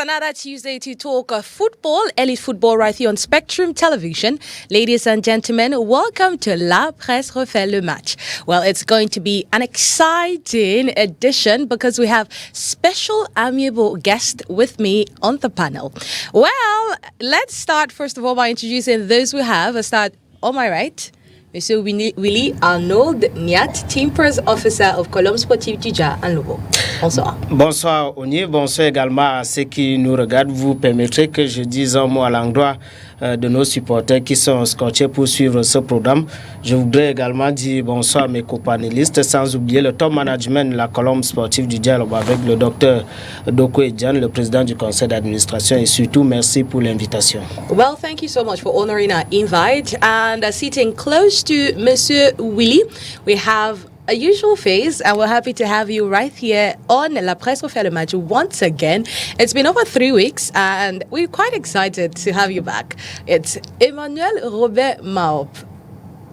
another Tuesday to talk football, elite football right here on Spectrum Television. Ladies and gentlemen, welcome to La Presse refait le match. Well, it's going to be an exciting edition because we have special amiable guest with me on the panel. Well, let's start first of all by introducing those we have. I'll start on my right. Monsieur Willy Arnold Niat, Team Press Officer of Colombe Sportive Dija and Lobo. Bonsoir. Bonsoir ONI, bonsoir également à ceux qui nous regardent. Vous permettrez que je dise un mot à l'endroit de nos supporters qui sont scotchés pour suivre ce programme. Je voudrais également dire bonsoir à mes copanélistes, sans oublier le top management de la Colombe Sportive du Dialogue avec le docteur Doko Edjan, le président du conseil d'administration, et surtout merci pour l'invitation. Well, thank you so much for honoring our invite. And sitting close to Monsieur Willy, we have a usual face, and we're happy to have you right here on La Presse refait le match once again. It's been over 3 weeks, and we're quite excited to have you back. It's Emmanuel Robert Maop.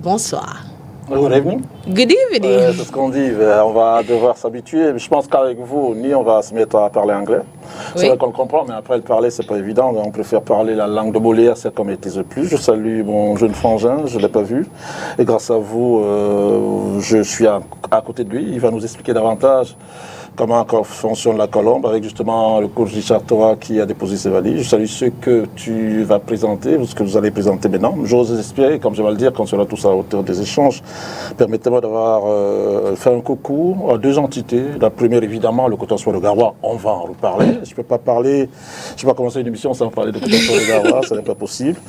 Bonsoir. Good evening. Good evening. C'est ce qu'on dit, on va devoir s'habituer. Je pense qu'avec vous, on va se mettre à parler anglais. C'est vrai qu'on le comprend, mais après le parler, c'est pas évident. On préfère parler la langue de Molière, c'est comme maîtrise le plus. Je salue mon jeune frangin, je ne l'ai pas vu. Et grâce à vous, je suis à côté de lui. Il va nous expliquer davantage comment fonctionne la Colombe, avec justement le coach Richard Torah qui a déposé ses valises. Je salue ceux que tu vas présenter, ce que vous allez présenter maintenant. J'ose espérer, comme je vais le dire, qu'on sera tous à la hauteur des échanges. Permettez-moi d'avoir fait un coucou à deux entités. La première, évidemment, le coton-soie de Garoua. On va en reparler. Je ne peux pas commencer une émission sans parler de coton-soie de Garoua, ce n'est pas possible.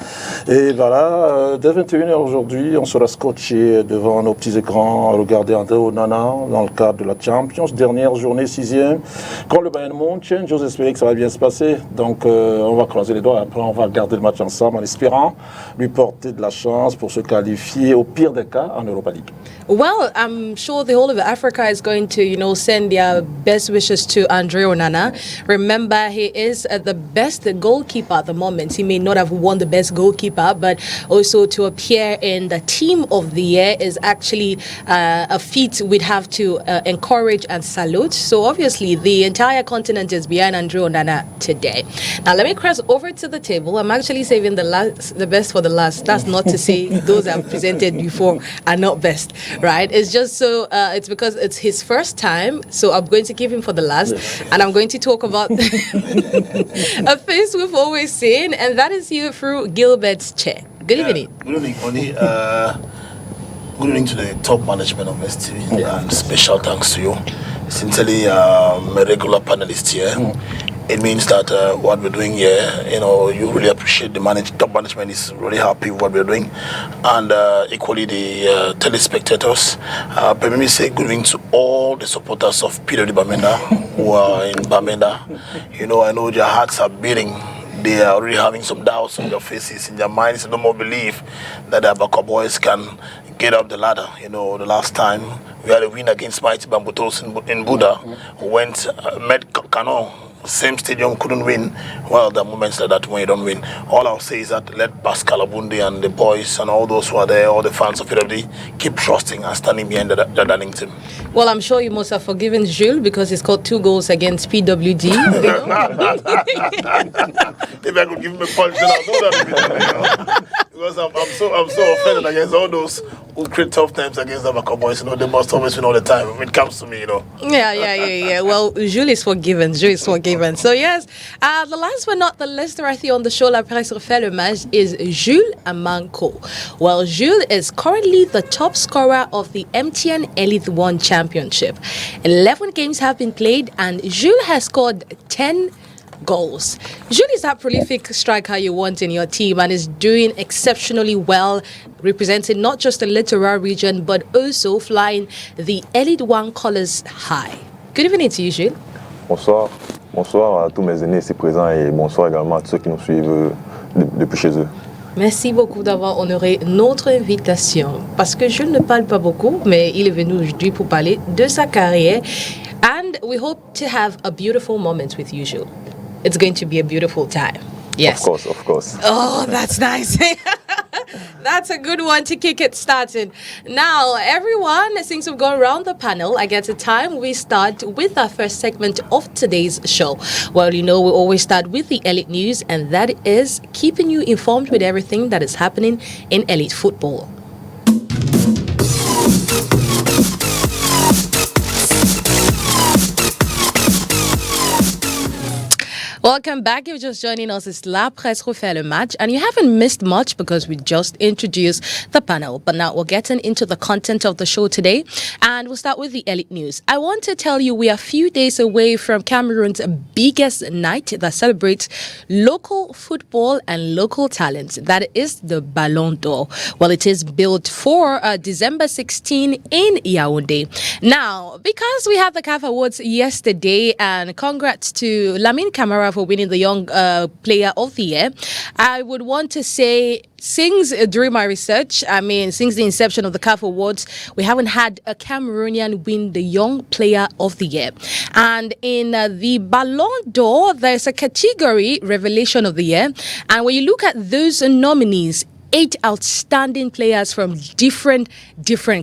Et voilà, dès 21h aujourd'hui, on sera scotché devant nos petits écrans, à regarder André Onana dans le cadre de la Champions. Dernière journée, 6e, quand le Bayern München, j'ose espérer que ça va bien se passer. Donc, on va croiser les doigts. Après, on va regarder le match ensemble en espérant lui porter de la chance pour se qualifier, au pire des cas, en Europa League. Well, I'm sure the whole of Africa is going to, send their best wishes to Andre Onana. Remember, he is the best goalkeeper at the moment. He may not have won the best goalkeeper, but also to appear in the team of the year is actually a feat we'd have to encourage and salute. So obviously, the entire continent is behind Andre Onana today. Now, let me cross over to the table. I'm actually saving the best for the last. That's not to say those I've presented before are not best. Right, it's just so it's because it's his first time, so I'm going to keep him for the last, and I'm going to talk about a face we've always seen, and that is you through Gilbert's chair. Good evening. Good evening, Oni. Good evening to the top management of STV, and special thanks to you. Sincerely, I'm a regular panelist here. It means that what we're doing here, you really appreciate top management is really happy with what we're doing, and equally the telespectators. Let me say good evening to all the supporters of PWD Bamenda who are in Bamenda. I know their hearts are beating. They are already having some doubts on their faces, in their minds, no more belief that the Abaka boys can get up the ladder. The last time we had a win against Mighty Bambutos in Buddha, who met Kano. Same stadium, couldn't win. Well, there are moments like that when you don't win. All I'll say is that let Pascal Abundi and the boys and all those who are there, all the fans of PWD, keep trusting and standing behind the darling team. Well, I'm sure you must have forgiven Jules because he scored 2 goals against PWD. If I could give him a punch, then I'll do that. Because I'm so offended against all those who create tough times against the Baka boys. They must always win all the time when it comes to me. Yeah. Well, Jules is forgiven. So yes, the last but not the least right here on the show, La Presse refait le match, is Jules Amanko. Well, Jules is currently the top scorer of the MTN Elite 1 Championship. 11 games have been played, and Jules has scored 10 goals. Jules is that prolific striker you want in your team and is doing exceptionally well, representing not just the Littoral region, but also flying the Elite 1 colours high. Good evening to you, Jules. Bonsoir. Bonsoir à tous mes aînés ici présents et bonsoir également à tous ceux qui nous suivent depuis chez eux. Merci beaucoup d'avoir honoré notre invitation. Parce que Jules ne parle pas beaucoup, mais il est venu aujourd'hui pour parler de sa carrière. And we hope to have a beautiful moment with you, Jules. It's going to be a beautiful time. Yes. Of course. Oh, that's nice. That's a good one to kick it started. Now, everyone, since we've gone around the panel, I guess it's time we start with our first segment of today's show. Well, you know, we always start with the elite news, and that is keeping you informed with everything that is happening in elite football. Welcome back. If you're just joining us, it's La Presse refait le match, and you haven't missed much because we just introduced the panel. But now we're getting into the content of the show today, and we'll start with the elite news. I want to tell you we are a few days away from Cameroon's biggest night that celebrates local football and local talents. That is the Ballon d'Or. Well, it is built for December 16 in Yaoundé. Now, because we had the CAF Awards yesterday, and congrats to Lamine Camara for winning the Young Player of the Year, I would want to say, since during my research, since the inception of the CAF Awards, we haven't had a Cameroonian win the Young Player of the Year. And in the Ballon d'Or, there's a category, Revelation of the Year. And when you look at those nominees, 8 outstanding players from different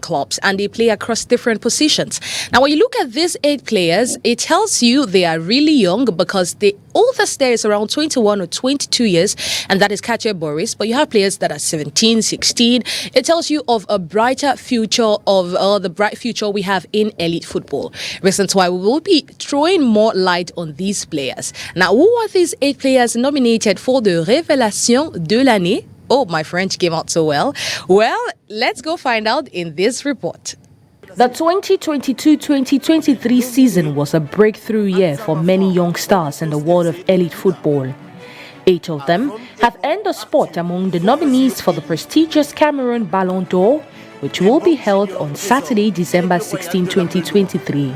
clubs, and they play across different positions. Now, when you look at these 8 players, it tells you they are really young because the oldest there is around 21 or 22 years, and that is Katia Boris. But you have players that are 17, 16. It tells you of a brighter future, of the bright future we have in elite football. Reasons why we will be throwing more light on these players. Now, who are these 8 players nominated for the Révélation de l'année? Oh, my French came out so well. Well, let's go find out in this report. The 2022-2023 season was a breakthrough year for many young stars in the world of elite football. 8 of them have earned a spot among the nominees for the prestigious Cameroon Ballon d'Or, which will be held on Saturday, December 16, 2023.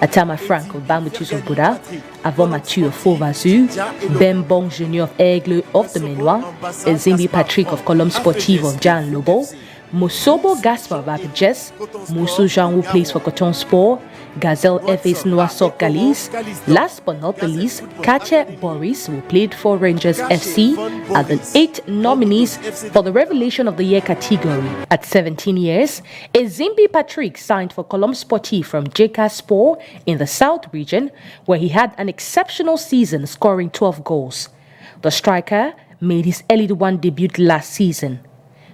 Atama Frank of Bambutus of Buddha, Avon Mathieu of Fauvazu, Ben Bong Junior of Aigle of the Menoir, Zimbi Patrick of Colombe Sportive of Jan Lobo, Mosobo Gaspar of Apijes, Moussou Jean who plays for Coton Sport, Gazelle FA's Noissot Galis. Last but not the least, Katia Boris, who played for Rangers FC, are the 8 nominees for the Revelation of the Year category. At 17 years, Zimbi Patrick signed for Colombe Sportif from JK Sport in the South region, where he had an exceptional season, scoring 12 goals. The striker made his Elite 1 debut last season.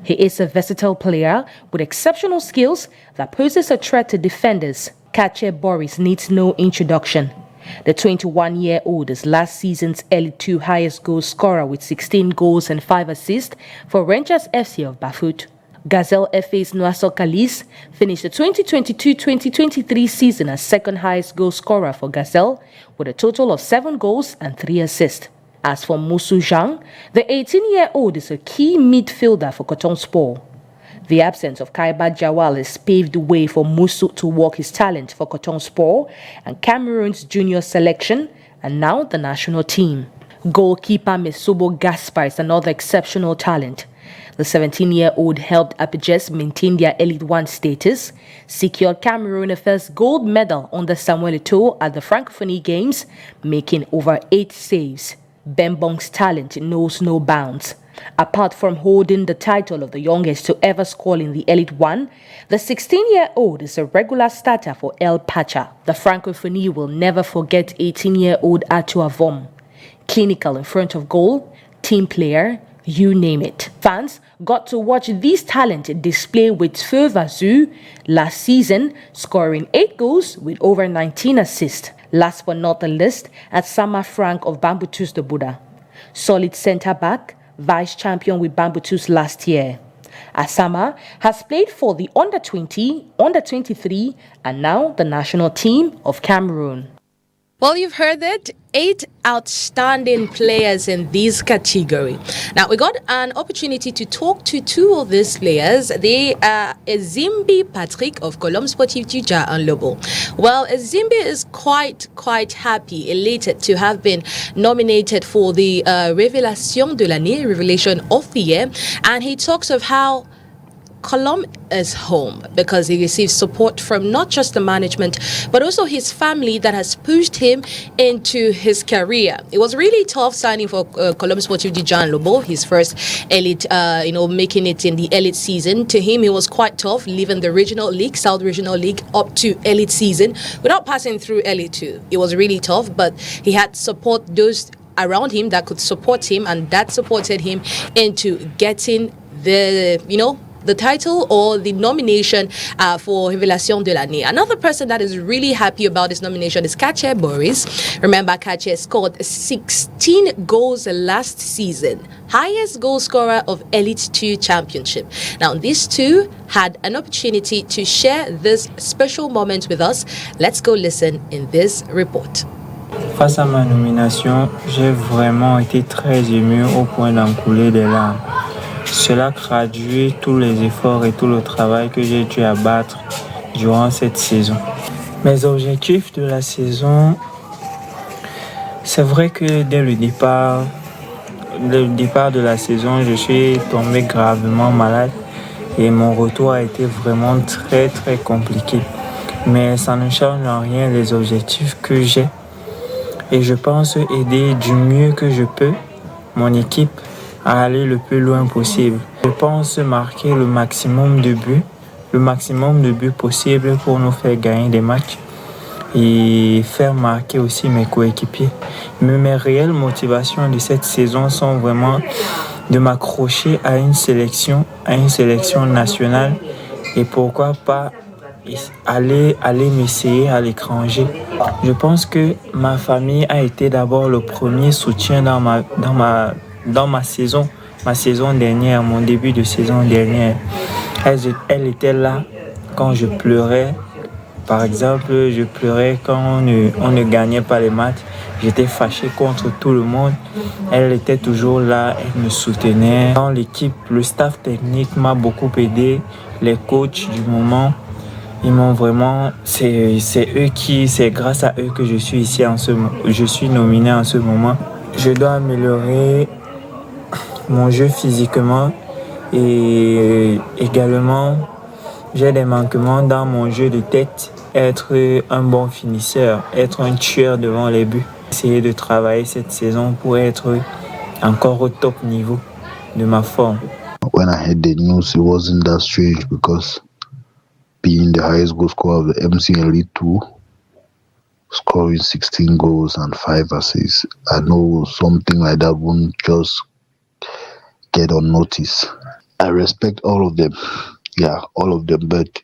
He is a versatile player with exceptional skills that poses a threat to defenders. Katia Boris needs no introduction. The 21-year-old is last season's Elite 2 highest goal scorer with 16 goals and 5 assists for Rangers FC of Bafut. Gazelle FA's Noissot Kalis finished the 2022-2023 season as second highest goal scorer for Gazelle with a total of 7 goals and 3 assists. As for Moussou Jean, the 18-year-old is a key midfielder for Coton Sport. The absence of Kaiba Jawal has paved the way for Moussou to work his talent for Coton Sport and Cameroon's junior selection, and now the national team. Goalkeeper Mesobo Gaspar is another exceptional talent. The 17-year-old helped Apijes maintain their Elite 1 status, secured Cameroon a first gold medal under Samuel Eto'o at the Francophonie Games, making over 8 saves. Bembong's talent knows no bounds. Apart from holding the title of the youngest to ever score in the Elite 1, the 16-year-old is a regular starter for El Pacha. The Francophonie will never forget 18-year-old Arthur Avom. Clinical in front of goal, team player, you name it. Fans got to watch this talent display with Feu Vazu last season, scoring 8 goals with over 19 assists. Last but not the least, Asama Frank of Bambutus de Buddha. Solid centre-back, vice champion with Bambutus last year. Asama has played for the under-20, under-23, and now the national team of Cameroon. Well, you've heard it. 8 outstanding players in this category. Now, we got an opportunity to talk to 2 of these players. They are Zimbi Patrick of Colombe Sportif Tuja and Lobo. Well, Zimbi is quite happy, elated to have been nominated for the Révélation de l'année, Revelation of the Year. And he talks of how Cologne is home because he receives support from not just the management, but also his family that has pushed him into his career. It was really tough signing for Cologne Sportive de Jean Lobo, his first elite, making it in the elite season. To him, it was quite tough, leaving the regional league, South Regional League, up to elite season without passing through Elite 2. It was really tough, but he had support, those around him that could support him, and that supported him into getting the title or the nomination for Révélation de l'année. Another person that is really happy about this nomination is Kache Boris. Remember, Kache scored 16 goals last season, highest goal scorer of Elite 2 Championship. Now, these two had an opportunity to share this special moment with us. Let's go listen in this report. Face à ma nomination, j'ai vraiment été très ému au point d'en couler des larmes. Cela traduit tous les efforts et tout le travail que j'ai dû abattre durant cette saison. Mes objectifs de la saison, c'est vrai que dès le départ de la saison, je suis tombé gravement malade et mon retour a été vraiment très très compliqué. Mais ça ne change en rien les objectifs que j'ai. Et je pense aider du mieux que je peux mon équipe à aller le plus loin possible. Je pense marquer le maximum de buts possible pour nous faire gagner des matchs et faire marquer aussi mes coéquipiers. Mais mes réelles motivations de cette saison sont vraiment de m'accrocher à une sélection nationale et pourquoi pas aller m'essayer à l'étranger. Je pense que ma famille a été d'abord le premier soutien dans ma saison dernière, mon début de saison dernière. Elle était là quand je pleurais. Par exemple, je pleurais quand on ne gagnait pas les matchs. J'étais fâché contre tout le monde. Elle était toujours là, elle me soutenait. Dans l'équipe, le staff technique m'a beaucoup aidé. Les coachs du moment, ils m'ont vraiment... C'est grâce à eux que je suis ici je suis nominé en ce moment. Je dois améliorer mon jeu physiquement et également j'ai des manquements dans mon jeu de tête, être un bon finisseur, être un tueur devant les buts. Essayer de travailler cette saison pour être encore au top niveau de ma forme. When I heard the news, it wasn't that strange because being the highest goal scorer of the MC Elite 2, scoring 16 goals and 5 assists, I know something like that won't just get on notice. I respect all of them. Yeah, all of them. But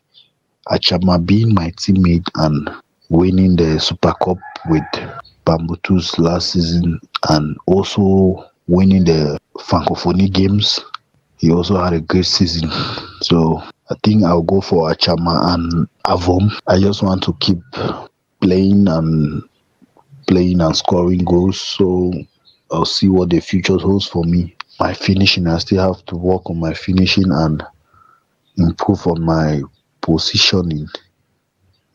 Achama being my teammate and winning the Super Cup with Bambutus last season and also winning the Francophonie games, he also had a great season. So I think I'll go for Achama and Avom. I just want to keep playing and scoring goals. So I'll see what the future holds for me. My finishing, I still have to work on my finishing and improve on my positioning.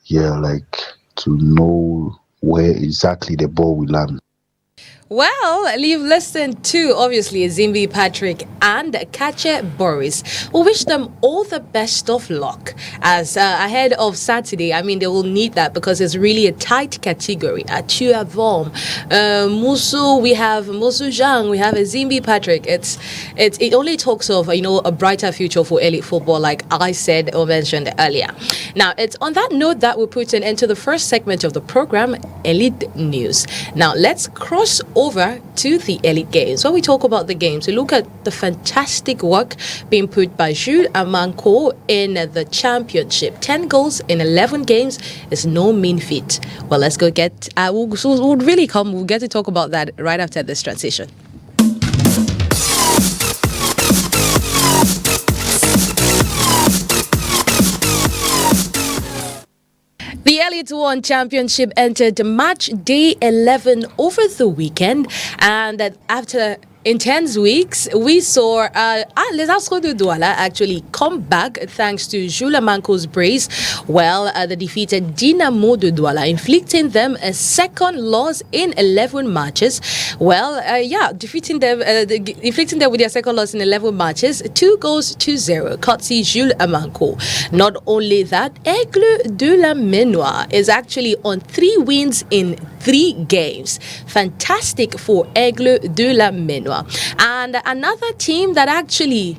Yeah, like to know where exactly the ball will land. Well, you've listened to, obviously, Zimbi Patrick and Kache Boris. We wish them all the best of luck as ahead of Saturday. I mean, they will need that because it's really a tight category. At Tuavom, Musu, we have Musu Zhang, we have a Zimbi Patrick. It only talks of, a brighter future for elite football, like I said or mentioned earlier. Now, it's on that note that we put an end to the first segment of the program, Elite News. Now, let's cross over to the Elite Games. When we talk about the games, we look at the fantastic work being put by Jules Amanko in the championship. 10 goals in 11 games is no mean feat. Well, let's go get... we'll get to talk about that right after this transition. The Elite 1 Championship entered match day 11 over the weekend, and that after intense weeks, we saw Les Astros de Douala actually come back thanks to Jules Amanco's brace. Well, they defeated Dynamo de Douala, inflicting them a second loss in 11 matches. Well, inflicting them with their second loss in 11 matches, 2-0, courtesy Jules Amanco. Not only that, Aigle de la Ménoire is actually on 3 wins in 3 games. Fantastic for Aigle de la Ménoire. And another team that actually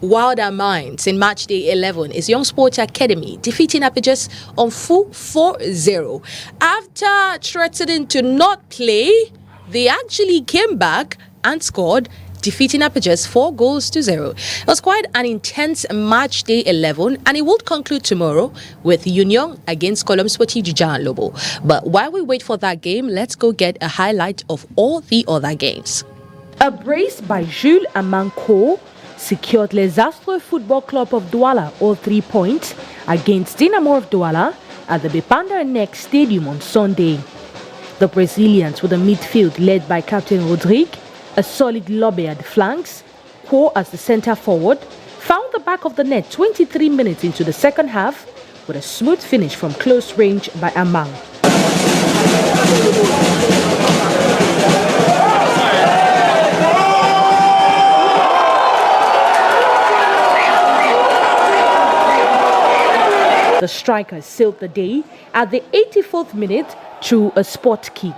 wowed our minds in match day 11 is Young Sports Academy, defeating Apaches on full 4-0. After threatening to not play, they actually came back and scored, defeating Apaches 4-0. It was quite an intense match day 11, and it will conclude tomorrow with Union against Colombe Sportif du Jean Lobo. But while we wait for that game, let's go get a highlight of all the other games. A brace by Jules Amanco secured Les Astros Football Club of Douala all 3 points against Dynamo of Douala at the Bepanda Next Stadium on Sunday. The Brazilians, with a midfield led by Captain Rodrigue, a solid lobby at the flanks, Quo as the centre forward, found the back of the net 23 minutes into the second half with a smooth finish from close range by Amang. The strikers sealed the day at the 84th minute through a spot kick.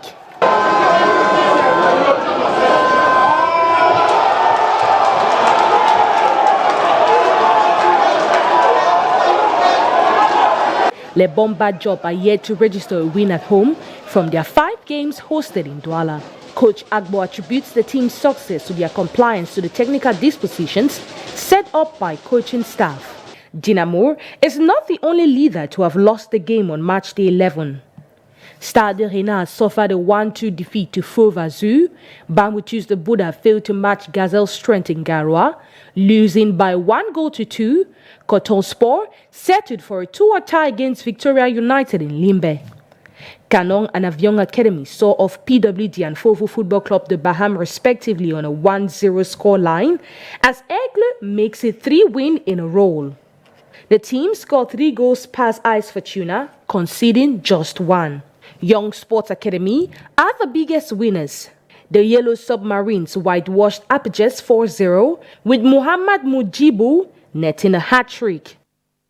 Les Bomba Job are yet to register a win at home from their 5 games hosted in Douala. Coach Agbo attributes the team's success to their compliance to the technical dispositions set up by coaching staff. Dynamo is not the only leader to have lost the game on match day 11. Stade Rena suffered a 1-2 defeat to Fauve Azur. Bambutus de Buddha failed to match Gazelle's strength in Garoua, losing by 1-2. Coton Sport settled for a 2-2 tie against Victoria United in Limbe. Canon and Avion Academy saw off PWD and Fauve Football Club de Baham respectively on a 1-0 scoreline as Aigle makes it 3 wins in a row. The team scored 3 goals past Ice Fortuna, conceding just 1. Young Sports Academy are the biggest winners. The Yellow Submarines whitewashed Apaches 4-0, with Muhammad Mujibu netting a hat-trick.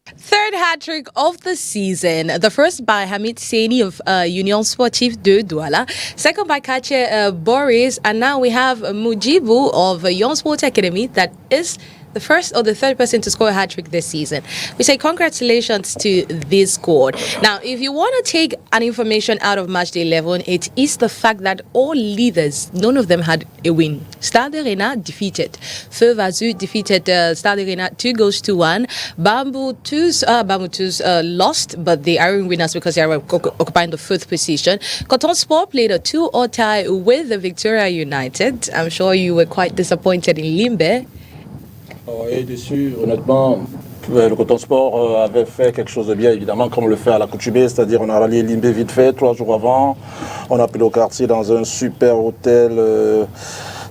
Third hat-trick of the season. The first by Hamid Seni of Union Sportif de Douala. Second by Kache Boris. And now we have Mujibu of Young Sports Academy that is the first or the third person to score a hat-trick this season. We say congratulations to this squad. Now, if you want to take an information out of match day 11, it is the fact that all leaders, none of them had a win. Stade Rena defeated. Fauve Azur defeated Stade Rena 2-1. Bambutus lost, but they are winners because they are occupying the 4th position. Coton Sport played a 2-2 tie with the Victoria United. I'm sure you were quite disappointed in Limbe. Oui, déçu, honnêtement. Le Coton Sport avait fait quelque chose de bien, évidemment, comme on le fait à l'accoutumée, c'est-à-dire on a rallié Limbe vite fait, 3 jours avant. On a pris le quartier dans un super hôtel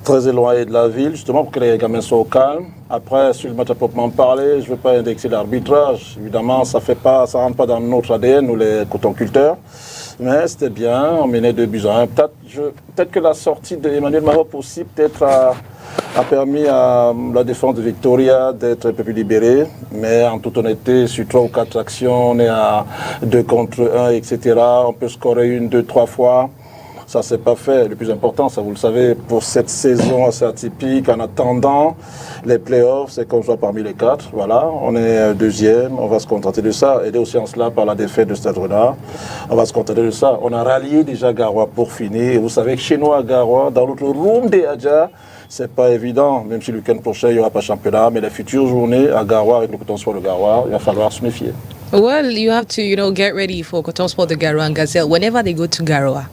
très éloigné de la ville, justement pour que les gamins soient au calme. Après, sur le match à proprement parler, je ne veux pas indexer l'arbitrage. Évidemment, ça ne rentre pas dans notre ADN, nous les cotonculteurs. Mais c'était bien, on menait 2-1. Peut-être que la sortie d'Emmanuel Marop aussi, peut-être a permis à la défense de Victoria d'être un peu plus libérée. Mais en toute honnêteté, sur 3 ou 4 actions, on est à 2 contre 1, etc. On peut scorer 1, 2, 3 fois. Ça, c'est pas fait. Le plus important, ça vous le savez, pour cette saison assez atypique, en attendant les playoffs, c'est qu'on soit parmi les 4. Voilà, on est 2e, on va se contenter de ça. Aidé aussi en cela par la défaite de Stade Rennais. On va se contenter de ça. On a rallié déjà Garoua pour finir. Et vous savez que chez nous à Garoua, dans notre room des Adja, c'est pas évident, même si le week-end prochain, il n'y aura pas championnat, mais les futures journées à Garoua, avec le Coton Sport de Garoua, il va falloir se méfier. Well, you have to, get ready for Coton Sport de Garoua and Gazelle whenever they go to Garoua.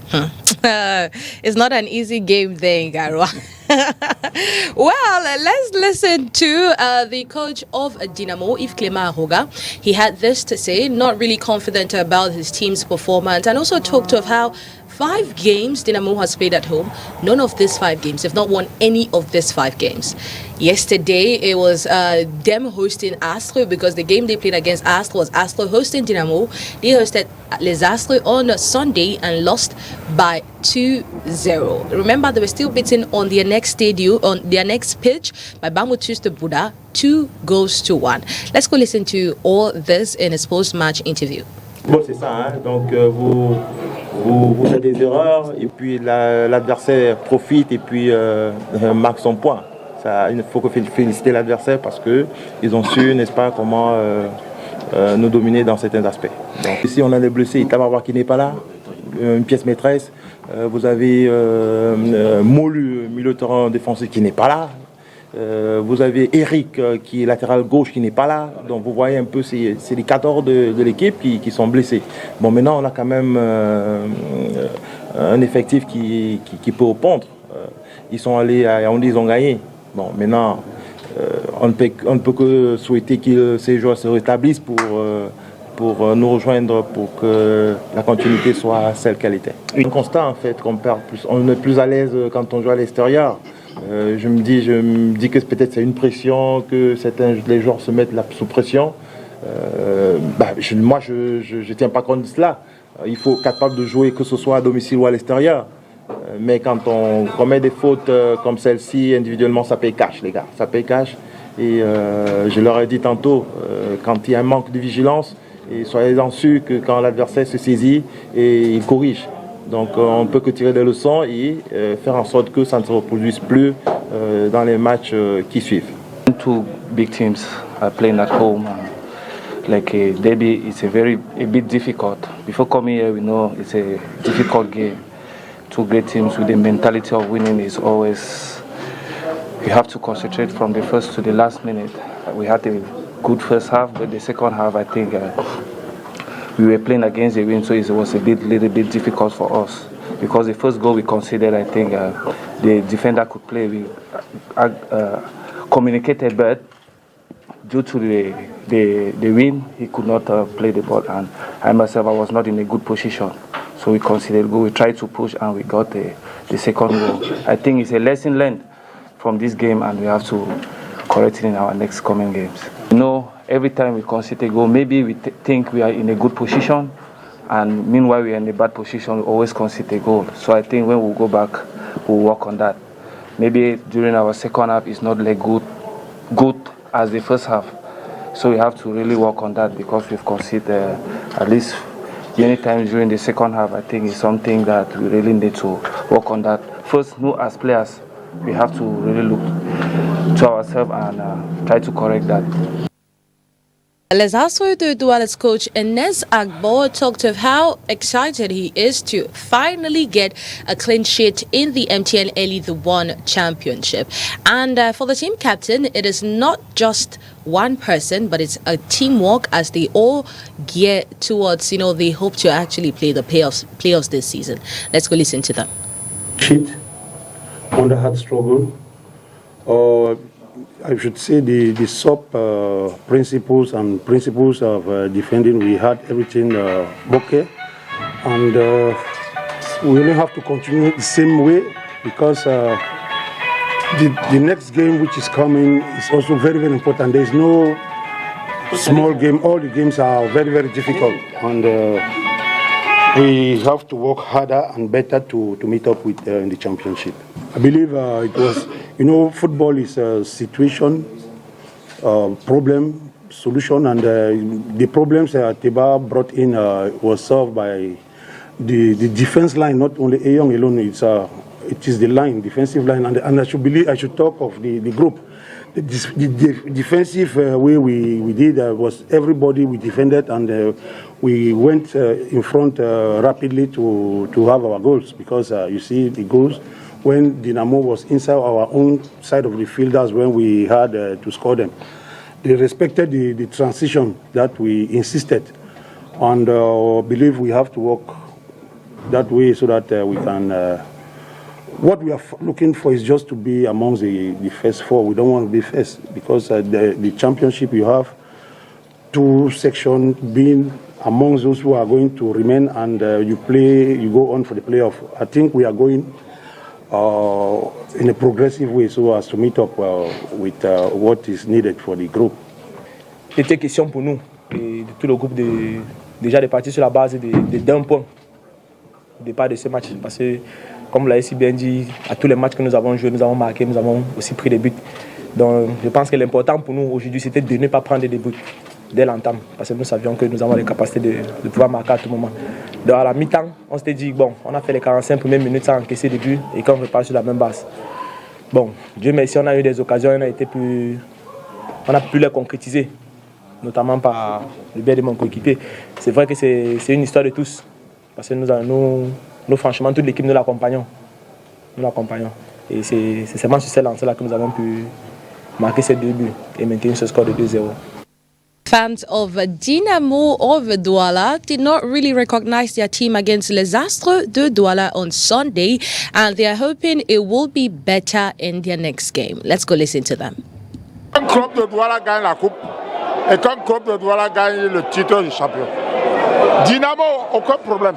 It's not an easy game there in Garoua. Well, let's listen to the coach of Dynamo, Yves Clément Aroga. He had this to say, not really confident about his team's performance, and also talked of how 5 games Dinamo has played at home. None of these 5 games, they've not won any of these 5 games. Yesterday, it was them hosting Astro, because the game they played against Astro was Astro hosting Dinamo. They hosted Les Astros on Sunday and lost by 2-0. Remember, they were still beaten on their next stadium, on their next pitch, by Bambutuste Buddha, 2-1. Let's go listen to all this in his post-match interview. Bon, c'est ça, hein. Donc vous faites des erreurs et puis l'adversaire profite et puis marque son point. Ça, il faut féliciter l'adversaire parce qu'ils ont su, n'est-ce pas, comment nous dominer dans certains aspects. Donc, ici, on a des blessés, Itamar qui n'est pas là, une pièce maîtresse. Vous avez Molu, milieu de terrain défensif, qui n'est pas là. Vous avez Eric qui est latéral gauche qui n'est pas là. Donc vous voyez un peu, c'est les 14 de l'équipe qui sont blessés. Bon, maintenant on a quand même un effectif qui peut répondre. Ils sont allés à Yaoundé, ils ont gagné. Bon, maintenant on ne peut que souhaiter que ces joueurs se rétablissent pour nous rejoindre, pour que la continuité soit celle qu'elle était. Un constat en fait, on est plus à l'aise quand on joue à l'extérieur. Je me dis que peut-être c'est une pression, que les joueurs se mettent sous pression. Moi, je tiens pas compte de cela. Il faut être capable de jouer, que ce soit à domicile ou à l'extérieur. Mais quand on commet des fautes comme celle-ci, individuellement, ça paye cash, les gars. Ça paye cash. Et je leur ai dit tantôt, quand il y a un manque de vigilance, et soyez-en sûrs que quand l'adversaire se saisit, et il corrige. Donc on ne peut que tirer des leçons et faire en sorte que ça ne se reproduise plus dans les matchs qui suivent. 2 big teams are playing at home. Like a derby, it's a bit difficult. Before coming here, we know it's a difficult game. 2 great teams with the mentality of winning is always, you have to concentrate from the first to the last minute. We had a good first half, but the second half, I think we were playing against the wind, so it was little bit difficult for us. Because the first goal we conceded, I think the defender could play. We communicated, but due to the wind, he could not play the ball. And I myself, I was not in a good position. So we conceded goal. We tried to push, and we got the second goal. I think it's a lesson learned from this game, and we have to correct it in our next coming games. You know, every time we concede a goal, maybe we think we are in a good position, and meanwhile we are in a bad position, we always concede a goal. So I think when we go back, we'll work on that. Maybe during our second half, it's not like good as the first half. So we have to really work on that, because we've conceded at least many times during the second half. I think it's something that we really need to work on that. First, as players, we have to really look to ourselves and try to correct that. Les Astros de Douala's coach Enes Agbo talked of how excited he is to finally get a clean sheet in the MTN Elite 1 Championship. And for the team captain, it is not just one person, but it's a teamwork as they all gear towards, they hope to actually play the playoffs this season. Let's go listen to them. Sheet under hard struggle. I should say the sub principles of defending, we had everything okay, and we only have to continue the same way, because the next game which is coming is also very, very important. There is no small game. All the games are very, very difficult, and we have to work harder and better to meet up with in the championship. I believe it was, football is a situation, problem, solution, and the problems Teba brought in was solved by the defense line, not only Eyong alone, it is the line, defensive line, and I should talk of the group. The defensive way we did was everybody we defended, and we went in front rapidly to have our goals, because you see the goals when Dinamo was inside our own side of the field, that's when we had to score them. They respected the transition that we insisted, and believe we have to work that way so that we can. What we are looking for is just to be amongst the first 4. We don't want to be first, because the championship, you have 2 sections being among those who are going to remain and you go on for the playoff. I think we are going in a progressive way so as to meet up with what is needed for the group. Il était question pour nous et de tout le groupe déjà de partir sur la base d'un point au départ de ce match. Parce que, comme l'a si bien dit, à tous les matchs que nous avons joués, nous avons marqué, nous avons aussi pris des buts. Donc je pense que l'important pour nous aujourd'hui, c'était de ne pas prendre des buts dès l'entame. Parce que nous savions que nous avons les capacités de pouvoir marquer à tout moment. Donc à la mi-temps, on s'était dit, bon, on a fait les 45 premières minutes sans encaisser des buts et qu'on repart sur la même base. Bon, Dieu merci, on a eu des occasions, on a pu les concrétiser, notamment par le biais de mon coéquipier. C'est vrai que c'est une histoire de tous. Parce que nous franchement, toute l'équipe, nous l'accompagnons. Et c'est seulement sur cette lancée-là que nous avons pu marquer ces 2 buts et maintenir ce score de 2-0. Fans of Dynamo of Douala did not really recognize their team against Les Astres de Douala on Sunday, and they are hoping it will be better in their next game. Let's go listen to them. Un club de Douala gagne la coupe et qu'un club de Douala gagne le titre de champion. Dynamo, aucun problème.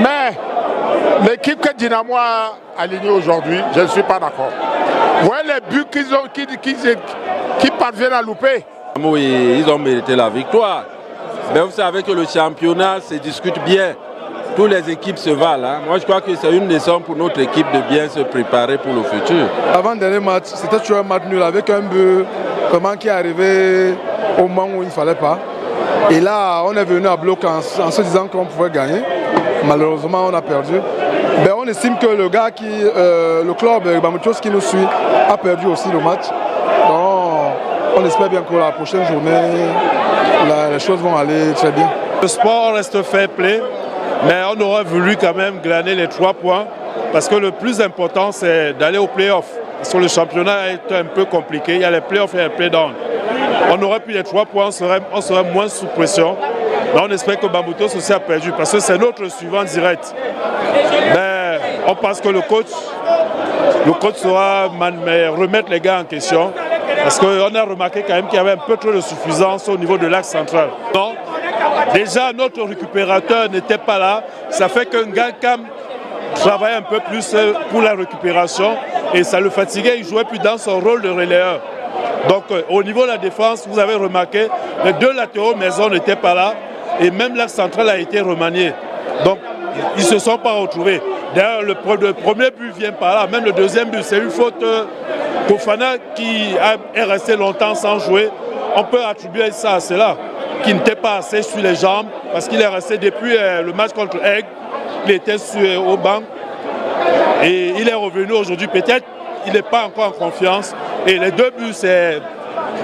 Mais l'équipe que Dynamo a alignée aujourd'hui, je ne suis pas d'accord. Vous voyez les buts qu'ils parviennent à louper. Ils ont mérité la victoire. Mais vous savez que le championnat se discute bien. Toutes les équipes se valent. Hein. Moi, je crois que c'est une leçon pour notre équipe de bien se préparer pour le futur. Avant-dernier match, c'était toujours un match nul avec un but qui est arrivé au moment où il ne fallait pas. Et là, on est venu à bloc en se disant qu'on pouvait gagner. Malheureusement, on a perdu. Mais on estime que le club Bamoutos qui nous suit a perdu aussi le match. Donc, on espère bien que la prochaine journée, les choses vont aller très bien. Le sport reste fair play, mais on aurait voulu quand même glaner les 3 points parce que le plus important, c'est d'aller au play-off. Parce que le championnat est un peu compliqué, il y a les play-offs et les play-down. On aurait pu les 3 points, on serait moins sous pression. Mais on espère que Bamoutos aussi a perdu parce que c'est notre suivant direct. Mais on pense que le coach saura remettre les gars en question. Parce qu'on a remarqué quand même qu'il y avait un peu trop de suffisance au niveau de l'axe central. Non, déjà notre récupérateur n'était pas là. Ça fait qu'un gars travaille un peu plus pour la récupération et ça le fatiguait. Il jouait plus dans son rôle de relayeur. Donc au niveau de la défense, vous avez remarqué, les 2 latéraux maison n'étaient pas là et même l'axe central a été remanié. Donc ils ne se sont pas retrouvés. D'ailleurs, le premier but vient par là, même le deuxième but, c'est une faute. Kofana qui est resté longtemps sans jouer, on peut attribuer ça à cela, qui n'était pas assez sur les jambes, parce qu'il est resté depuis le match contre Aigle, il était au banc, et il est revenu aujourd'hui, peut-être il n'est pas encore en confiance, et les 2 buts, c'est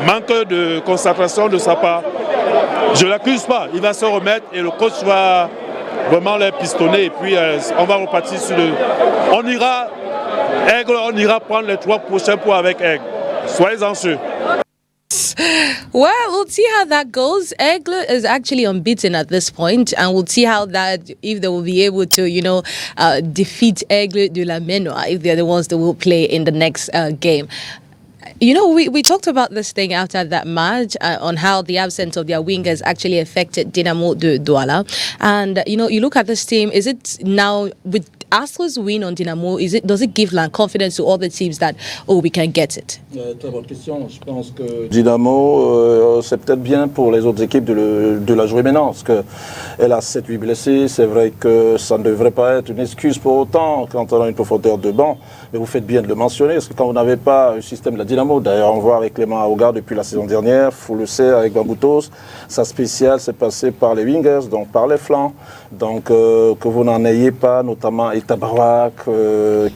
manque de concentration de sa part. Je ne l'accuse pas, il va se remettre, et le coach va vraiment les pistonner, et puis on va repartir sur on ira prendre les 3 prochains points avec Aigle. Soyez-en sûrs. Well, we'll see how that goes. Aigle is actually unbeaten at this point, and we'll see how if they will be able to, defeat Aigle de la Menoa, if they're the ones that will play in the next game. You know, we talked about this thing after that match on how the absence of their wingers actually affected Dynamo de Douala. And, you look at this team, is it now, with Astra's win on Dynamo, does it give confidence to all the teams that, we can get it? Très bonne question. Je pense que Dynamo, c'est peut-être bien pour les autres équipes de la jouer maintenant, parce qu'elle a 7-8 blessés. C'est vrai que ça ne devrait pas être une excuse pour autant quand on a une profondeur de banc. Mais vous faites bien de le mentionner, parce que quand vous n'avez pas le système de la Dynamo, d'ailleurs on voit avec Clément Aouga depuis la saison dernière, vous le savez avec Bamoutos, sa spéciale s'est passée par les wingers, donc par les flancs. Donc que vous n'en ayez pas, notamment Itabarak,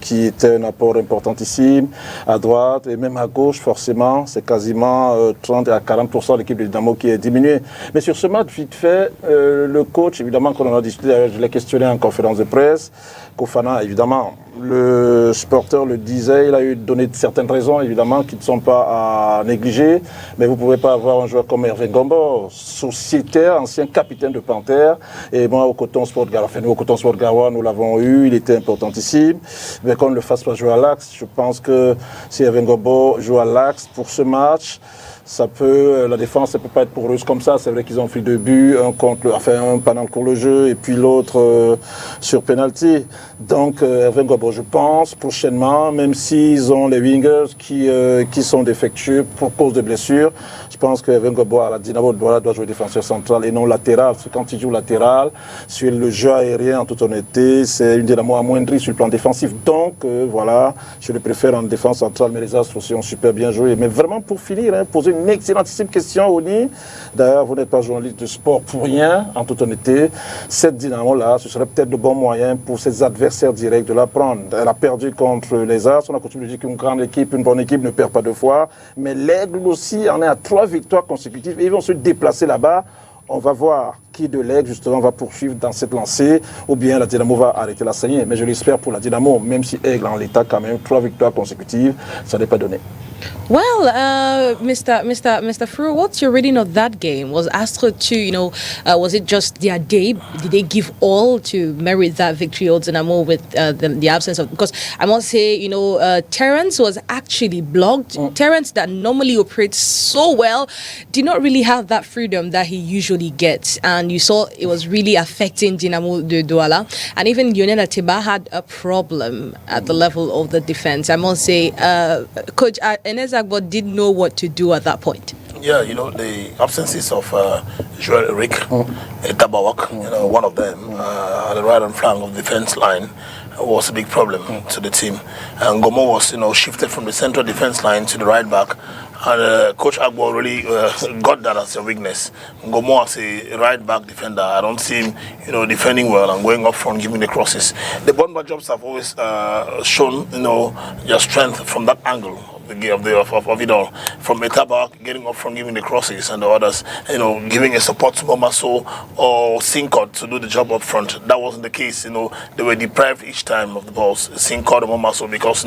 qui était un apport importantissime, à droite et même à gauche forcément, c'est quasiment 30 à 40% de l'équipe de Dynamo qui est diminuée. Mais sur ce match, vite fait, le coach, évidemment, quand on a discuté, je l'ai questionné en conférence de presse, Kofana, évidemment, le supporter le disait, il a donné certaines raisons, évidemment, qui ne sont pas à négliger, mais vous ne pouvez pas avoir un joueur comme Hervé Gombo, sociétaire, ancien capitaine de Panthère, et moi, au Coton Sport Garoua, nous l'avons eu, il était importantissime, mais qu'on ne le fasse pas jouer à l'axe, je pense que si Hervé Gombo joue à l'axe pour ce match, Ça peut, la défense, ça peut pas être poreuse comme ça. C'est vrai qu'ils ont pris 2 buts, un pendant le cours le jeu et puis l'autre sur penalty. Donc, je pense prochainement, même s'ils ont les wingers qui sont défectueux pour cause de blessures, je pense que la Dynamo de Douala doit jouer défenseur central et non latéral. Parce que quand il joue latéral, sur le jeu aérien, en toute honnêteté, c'est une Dynamo amoindrie sur le plan défensif. Donc, je le préfère en défense centrale, mais les Astres aussi ont super bien joué. Mais vraiment, pour finir, poser une excellentissime question, Oni. D'ailleurs, vous n'êtes pas journaliste de sport pour rien, en toute honnêteté. Cette Dynamo-là, ce serait peut-être le bon moyen pour ses adversaires directs de la prendre. Elle a perdu contre les Astres. On a coutume de dire qu'une grande équipe, une bonne équipe ne perd pas 2 fois. Mais l'Aigle aussi en est à 3 victoires consécutives et ils vont se déplacer là-bas. On va voir qui de l'Aigle, justement, va poursuivre dans cette lancée, ou bien la Dynamo va arrêter la saignée. Mais je l'espère pour la Dynamo, même si Aigle en l'état, quand même, 3 victoires consécutives, ça n'est pas donné. Well, Mr. Fru, what's your reading of that game? Was Astro 2, was it just their day? Did they give all to merit that victory over Dynamo with the absence of... Because I must say, Terrence was actually blocked. Terrence, that normally operates so well, did not really have that freedom that he usually gets. And you saw it was really affecting Dynamo de Douala. And even Lionel Atiba had a problem at the level of the defense. I must say, Coach Enes Agbo didn't know what to do at that point. Yeah, the absences of Joel Eric, Tabawak, one of them, at the right hand flank of the defense line, was a big problem to the team. And Gomo was, shifted from the central defense line to the right back. And Coach Agbo really got that as a weakness. Gomo as a right back defender, I don't see him, defending well and going up front, giving the crosses. The Bomber jobs have always shown, their strength from that angle. Of it all, from Etaba getting up from giving the crosses and the others, giving a support to Momaso or Sinkot to do the job up front. That wasn't the case. They were deprived each time of the balls, Sinkot or Momaso, because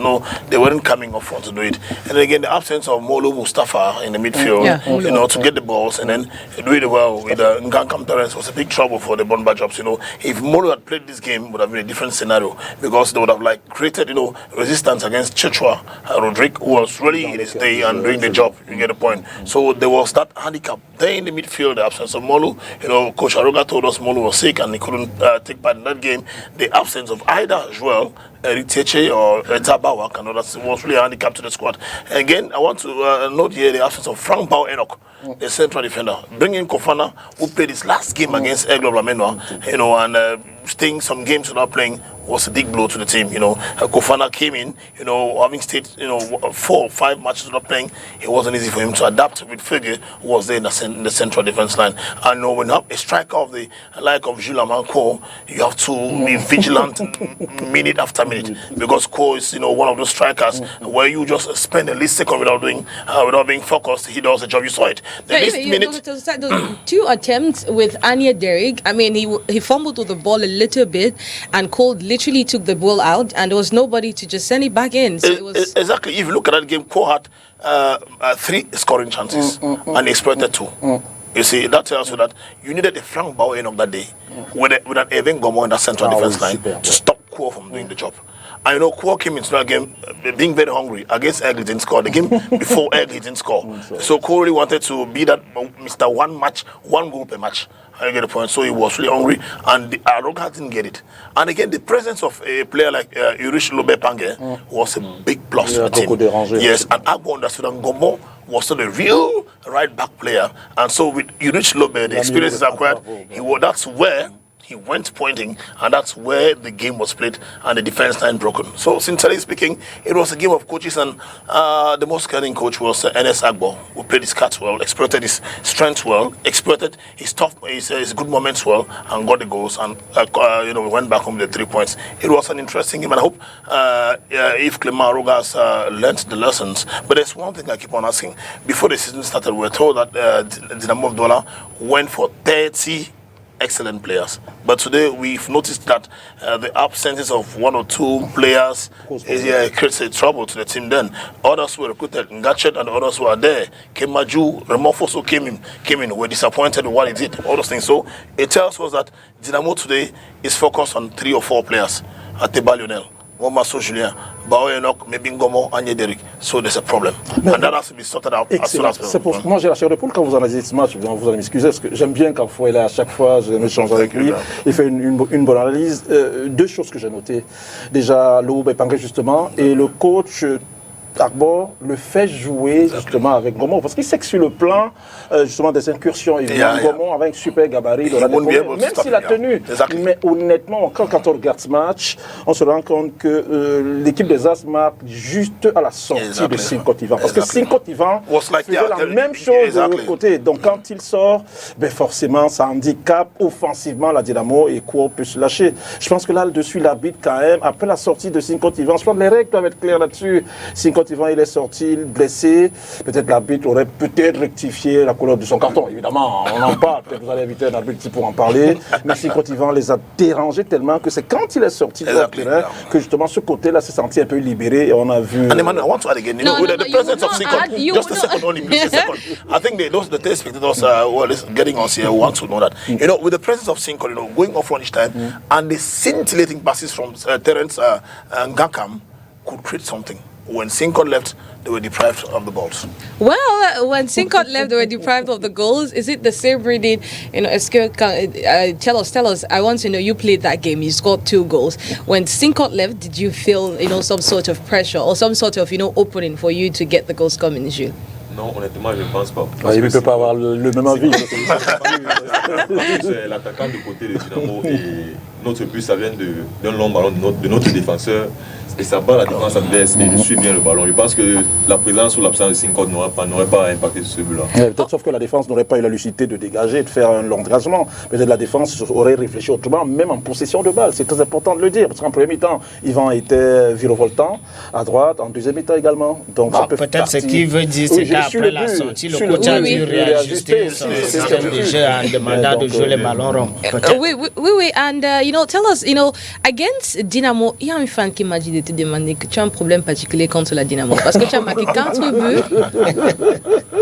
they weren't coming up front to do it. And again, the absence of Molo Mustafa in the midfield, to get the balls and then do it well with Nkankam Terrence was a big trouble for the Bonba jobs. If Molo had played this game, it would have been a different scenario because they would have created resistance against Chechwa Rodrigue, who was really in his day and doing the job. You get the point. So there was that handicap there in the midfield, the absence of Molu. Coach Aruga told us Molu was sick and he couldn't take part in that game. The absence of either Joel, Eriteche or Tabawak and others was really a handicap to the squad. Again, I want to note here the absence of Frank Bao Enoch, the central defender. Bringing Kofana, who played his last game against Eglo Lamenwa, and staying some games without playing was a big blow to the team. Kofana came in, having stayed, 4 or 5 matches without playing, it wasn't easy for him to adapt with Fege, who was there in the central defense line. And when you have a striker of the like of Jules Amanko, you have to be vigilant minute after minute, because Ko is, one of those strikers where you just spend the least second without being focused. He does the job. You saw it. The 2 attempts with Anya Derrick, I mean, he fumbled with the ball a little bit, and Cole literally took the ball out, and there was nobody to just send it back in. So it was exactly. If you look at that game, Cole had 3 scoring chances, and he exploited 2. You see, that tells you that you needed a Frank Bowen of that day with an Evan Gomo in that central defense line to stop Cole from doing the job. I know Kwo came into that game being very hungry. Against Egg, he didn't score. The game before Egg, he didn't score. So Kwo really wanted to be that Mr. One match, 1 goal per match. I get the point. So he was really hungry, and Aroga didn't get it. And again, the presence of a player like Urish Lobe Pange was a big plus to the team. Yes, and Agbo understood that Gomo was still a real right back player. And so with Urish Lobe, the experience is acquired, that's where he went pointing, and that's where the game was played and the defense line broken. So, sincerely speaking, it was a game of coaches, and the most cunning coach was Enes Agbo, who played his cards well, exploited his strengths well, exploited his good moments well, and got the goals, and we went back home with the 3 points. It was an interesting game, and I hope if Clement Rogas learnt the lessons. But there's one thing I keep on asking. Before the season started, we were told that Dynamo of Douala went for 30 excellent players, but today we've noticed that the absences of 1 or 2 players creates a trouble to the team. Then others were recruited, Ngachet and others were there. Kemaju, Remofoso came in, were disappointed with what he did, all those things. So it tells us that Dynamo today is focused on 3 or 4 players. Ateba Lionel, Momaso Julien, Bao Enoch, Mebingomo, Agnès Derrick. So there's a problem. And that has to be sorted out as soon as possible. C'est pour moi j'ai la chair de poule quand vous analysez ce match. Vous allez m'excuser parce que j'aime bien quand Fouet est là à chaque fois, je m'échange avec lui. Il fait une bonne analyse. Deux choses que j'ai notées. Déjà, Lou Bepangé justement et le coach Arbor le fait jouer justement avec Gomon parce qu'il sait que sur le plan justement des incursions, évidemment, Gomon avait un super gabarit, même s'il a tenu. Mais honnêtement, quand on regarde ce match, on se rend compte que l'équipe des As marque juste à la sortie de Sinkotivan. Parce que Sinkotivan faisait la même chose de l'autre côté. Donc quand il sort, ben forcément ça handicape offensivement la Dynamo et quoi peut se lâcher. Je pense que là-dessus, l'arbitre quand même, après la sortie de Sinkotivan, je pense que les règles doivent être claires là-dessus. Il est sorti blessé, peut-être l'arbitre aurait peut-être rectifié la couleur de son carton, évidemment, on en parle, peut-être vous allez inviter un arbitre pour en parler, mais Sinkotivan les a dérangés tellement que c'est quand il est sorti de terrain que justement ce côté-là s'est senti un peu libéré et on a vu... And Emmanuel, I want to add again, with the presence of Sinkot, just a second only, please, a second. I think the telespectators who are getting us here want to know that, with the presence of Sinkot, going off run each time, and the scintillating passes from Terence Ngakam could create something. When Sinkot left, they were deprived of the balls. Well, when Sinkot left, they were deprived of the goals. Is it the same reading? Tell us. I want to know, you played that game, you scored 2 goals. When Sinkot left, did you feel, some sort of pressure or some sort of, opening for you to get the goals coming, Jules? Non, honnêtement, je ne pense pas. Il ne peut pas avoir le même avis. C'est l'attaquant du côté de Dynamo et notre but, ça vient d'un long ballon de notre défenseur. Et ça bat la défense adverse et suit bien le ballon. Je pense que la présence ou l'absence de Sinkot n'aurait pas impacté ce but-là. Peut-être sauf que la défense n'aurait pas eu la lucidité de dégager, de faire un long dégagement. Peut-être la défense aurait réfléchi autrement, même en possession de balle. C'est très important de le dire. Parce qu'en premier mi-temps, Yvan était virevoltant à droite, en deuxième mi-temps également. Donc peut-être ce qu'il veut dire, c'est qu'après la sortie, le coach a dû réajuster son système de jeu en demandant de jouer les ballons ronds. Oui. And, tell us, against Dynamo, il y a un fan qui m'a dit de te demander que tu as un problème particulier contre la Dynamo. Parce que tu as marqué 4 buts.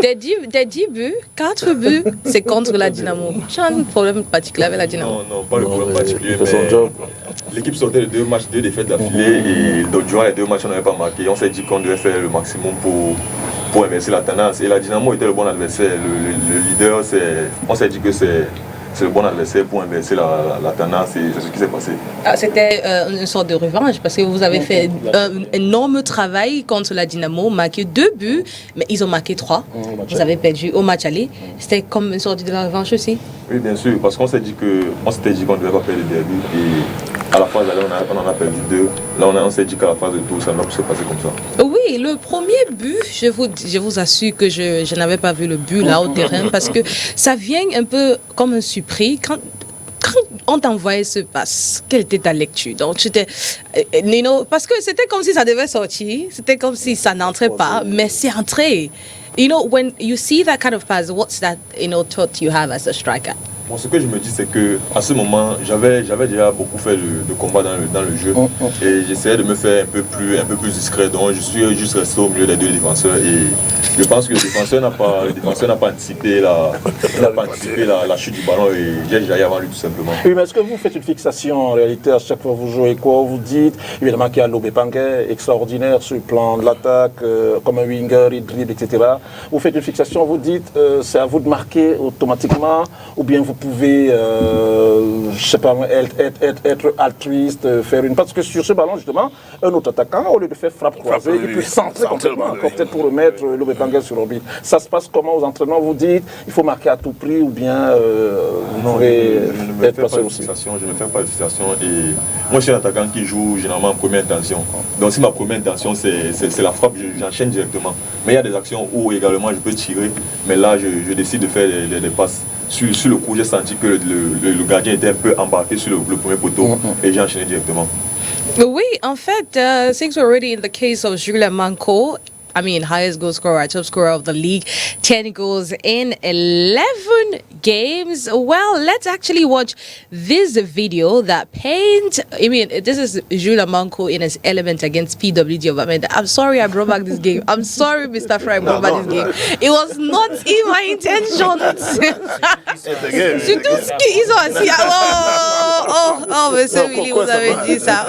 Tes 10 buts, 4 buts, c'est contre la Dynamo. Tu as un problème particulier avec la Dynamo? Non, pas le problème particulier, mais l'équipe sortait de 2 matchs, 2 défaites d'affilée et durant les 2 matchs, on n'avait pas marqué. On s'est dit qu'on devait faire le maximum pour inverser la tendance. Et la Dynamo était le bon adversaire. Le leader, on s'est dit que c'est le bon adversaire pour inverser la tendance et c'est ce qui s'est passé. C'était une sorte de revanche parce que vous avez fait un énorme travail contre la Dynamo, marqué 2 buts, mais ils ont marqué 3. Vous avez perdu au match aller. C'était comme une sorte de revanche aussi? Oui, bien sûr, parce qu'on s'était dit qu'on ne devait pas faire le derby et à la phase aller, on en a perdu 2. Là, on s'est dit qu'à la phase de tour, ça ne va pas se passer comme ça. Oui, le premier but, je vous assure que je n'avais pas vu le but là au terrain parce que ça vient un peu comme un surpris. Quand on t'envoyait ce passe, quelle était ta lecture? Donc, parce que c'était comme si ça devait sortir, c'était comme si ça n'entrait pas, mais c'est entré. When you see that kind of pass, what's that, thought you have as a striker? Bon, ce que je me dis, c'est qu'à ce moment, j'avais déjà beaucoup fait de combat dans le jeu et j'essayais de me faire un peu plus discret. Donc, je suis juste resté au milieu des 2 défenseurs et je pense que le défenseur n'a pas anticipé la chute du ballon et j'ai jailli avant lui tout simplement. Oui, mais est-ce que vous faites une fixation en réalité à chaque fois que vous jouez quoi? Vous dites, évidemment qu'il y a Lobé Panguet, extraordinaire sur le plan de l'attaque, comme un winger, il dribble, etc. Vous faites une fixation, vous dites, c'est à vous de marquer automatiquement ou bien vous pouvez, je sais pas, être altruiste, faire une... Parce que sur ce ballon, justement, un autre attaquant, au lieu de faire frappe croisée, il peut centrer complètement, peut-être pour remettre Lobé Panguet sur l'orbite. Ça se passe comment aux entraînements? Vous dites, il faut marquer à tout prix ou bien vous pouvez être passé aussi? Je ne fais pas de fixation et moi je suis un attaquant qui joue généralement en première intention. Donc si ma première intention c'est la frappe, j'enchaîne directement. Mais il y a des actions où également je peux tirer, mais là je décide de faire des passes. Sur le coup, j'ai senti que le gardien était un peu embarqué sur le premier poteau et j'ai enchaîné directement. Oui, en fait, since we're already in the case of Julien Manco, highest goal scorer, top scorer of the league, 10 goals in 11 games. Well, let's actually watch this video that paints, this is Julien Manco in his element against PWG of Amanda. I'm sorry I brought back this game. I'm sorry, Mr. Fry, I brought back this game. It was not in my intention. Surtout ce qu'ils ont assis. monsieur Willy, vous avez dit ça.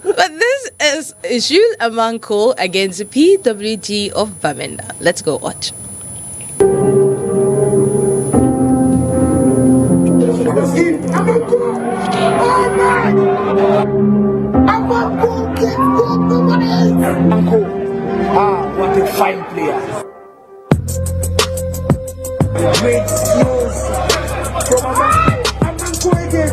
But this is Jules Amanko against PWG of Bamenda. Let's go watch. What a fine player. Great skills from Amanko again.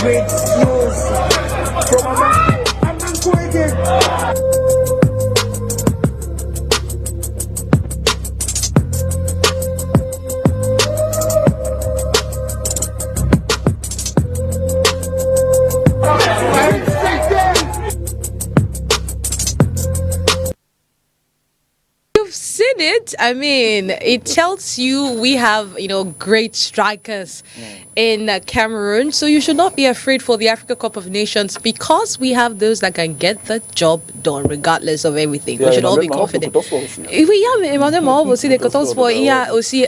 Great skills from Amanko again. You've seen it. I mean, it tells you we have, great strikers in Cameroon. So you should not be afraid for the Africa Cup of Nations because we have those that can get the job done regardless of everything. We should all be confident. Oui, il y a Emmanuel Mahon aussi des Coton Sport. Il y a aussi,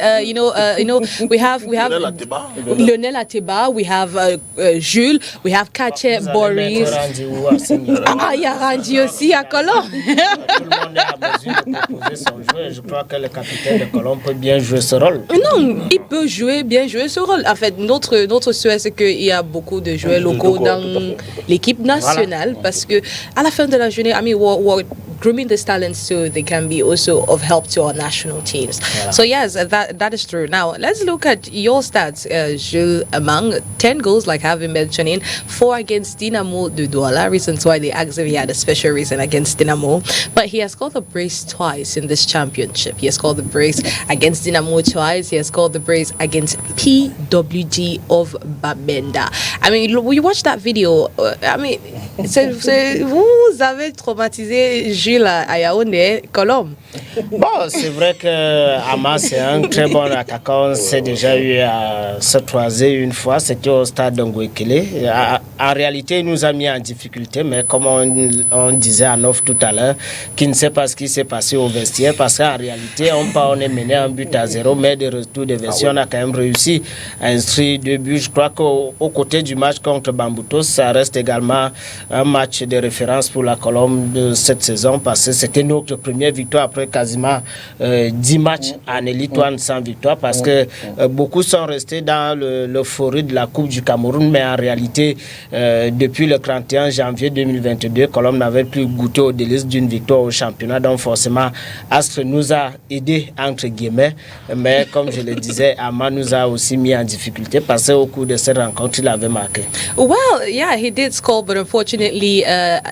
we have Lionel Ateba, we have Jules, we have Kache Boris. Il y a Randy aussi à Colombe. Je crois que le capitaine de Colombe peut bien jouer ce rôle. Non, il peut bien jouer ce rôle. En fait, notre souhait, c'est qu'il y a beaucoup de joueurs locaux dans l'équipe nationale parce que à la fin de la journée, we're grooming these talents so they can be also of help to our national teams. Voilà. So yes, that is true. Now, let's look at your stats, Jules Amang. 10 goals, like I've been mentioning, 4 against Dinamo de Douala. Reasons why they asked if he had a special reason against Dinamo. But he has scored the brace twice in this championship. He has scored the brace against Dinamo twice. He has scored the brace against PWG of Bamenda. I mean, we watched that video. Vous avez traumatisé Jules à Yaoundé, Colombe. Bon, c'est vrai que Ama, c'est un très bon attaquant. On s'est déjà eu à se croiser une fois. C'était au stade d'Ongwekele. En réalité, il nous a mis en difficulté, mais comme on disait en off tout à l'heure, qui ne sait pas ce qui s'est passé au vestiaire, parce qu'en réalité, on est mené un but à 0, mais de retour de vestiaire, on a quand même réussi à inscrire 2 buts. Je crois qu'au côté du match contre Bamboutos, ça reste également un match de référence pour la Colombe de cette saison, parce que c'était notre première victoire après quasiment 10 matchs en Elite One sans victoire, parce que beaucoup sont restés dans l'euphorie de la Coupe du Cameroun, mais en réalité, depuis le 31 janvier 2022, Colombe n'avait plus goûté au délice d'une victoire au championnat, donc forcément, Astre nous a aidé, entre guillemets, mais comme je le disais, Ama nous a aussi mis en difficulté, parce qu'au cours de cette rencontre, il avait marqué. Well, yeah, he did score, but unfortunately,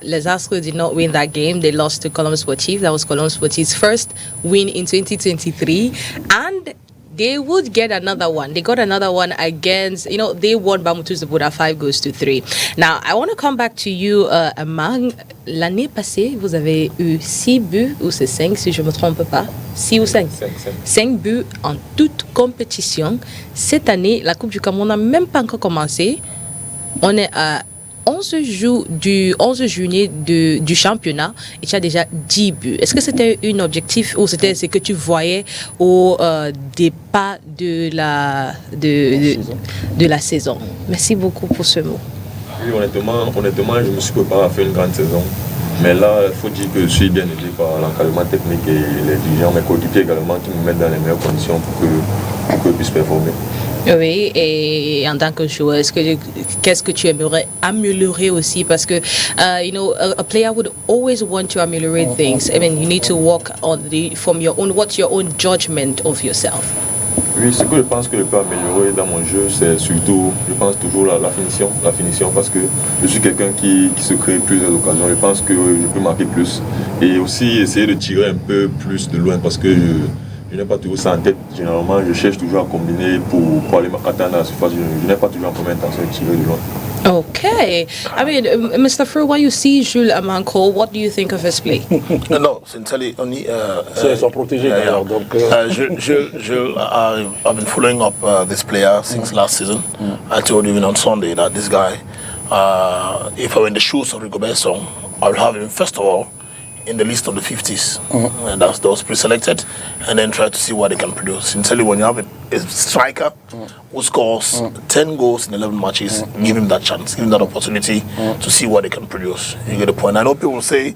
Les Astres did not win that game. They lost to Colombe Sportif. That was Colombe Sportif's first win in 2023, and they would get another one. They got another one against, they won Bamoutouz de Bouddha 5-3. Now, I want to come back to you, Amang. L'année passée, vous avez eu 6 buts, ou c'est 5 si je ne me trompe pas. 6 ou 5 5 buts en toute compétition. Cette année, la Coupe du Cameroun n'a même pas encore commencé. On est à 11 jours du 11 juillet du championnat et tu as déjà 10 buts. Est-ce que c'était un objectif ou c'était ce que tu voyais au départ de la saison? Merci beaucoup pour ce mot. Oui, honnêtement, je me suis préparé à faire une grande saison. Mais là, il faut dire que je suis bien aidé par l'encadrement technique et les dirigeants, mes coéquipiers également qui me mettent dans les meilleures conditions pour que je puisse performer. Oui, et en tant que joueur, qu'est-ce que tu aimerais améliorer aussi? Parce que, a player would always want to ameliorate things. I mean, you need to work on what's your own judgment of yourself? Oui, ce que je pense que je peux améliorer dans mon jeu, c'est surtout, je pense toujours la finition, parce que je suis quelqu'un qui se crée plusieurs occasions. Je pense que je peux marquer plus et aussi essayer de tirer un peu plus de loin parce que je n'ai pas toujours ça en tête. Généralement, je cherche toujours à combiner pour aller atteindre la surface. Je n'ai pas toujours en première intention de tirer de loin. Okay. I mean, Mr. Fru, when you see Jules Amanko, what do you think of his play? No, sincerely, only... Ils sont protégés d'ailleurs, donc... I've been following up this player since last season. I told you even on Sunday that this guy, if I were in the shoes of Rigobert Song, I would have him, first of all, in the list of the 50s. And that's those pre-selected, and then try to see what they can produce. Sincerely, when you have a striker who scores 10 goals in 11 matches, give him that chance, give him that opportunity to see what they can produce. You get the point. I know people say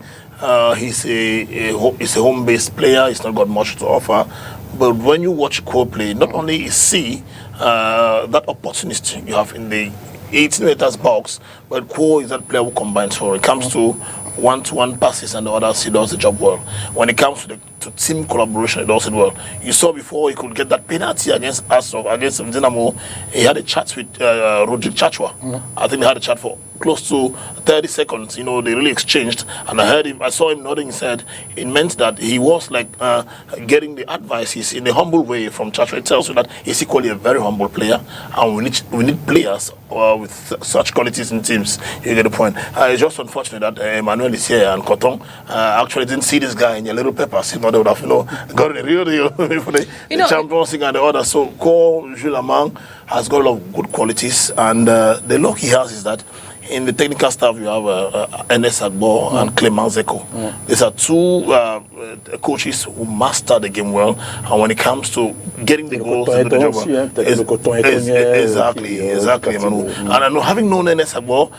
he's a home-based player, he's not got much to offer, but when you watch Cole play, not only you see that opportunity you have in the 18 meters box, but Cole is that player who combines for. It comes to one-to-one passes and the others, he does the job well. When it comes to team collaboration, he does it well. You saw before he could get that penalty against Dinamo. He had a chat with Rodrigo Chachwa. I think they had a chat for close to 30 seconds. You know, they really exchanged, and I saw him nodding his head. It meant that he was like getting the advices in a humble way from Chachwa. It tells you that he's equally a very humble player, and we need players with such qualities in teams. You get the point. It's just unfortunate that Emmanuel is here and Coton actually didn't see this guy in your little peppers. If not, they would have, got the real deal for the Champions League and the other. So, Jules Amang has got a lot of good qualities, and the luck he has is that in the technical staff, you have Enes Agbo and Clement Zeko. These are two coaches who master the game well, and when it comes to getting the goals, exactly, Manu. And I know, having known Enes Agbo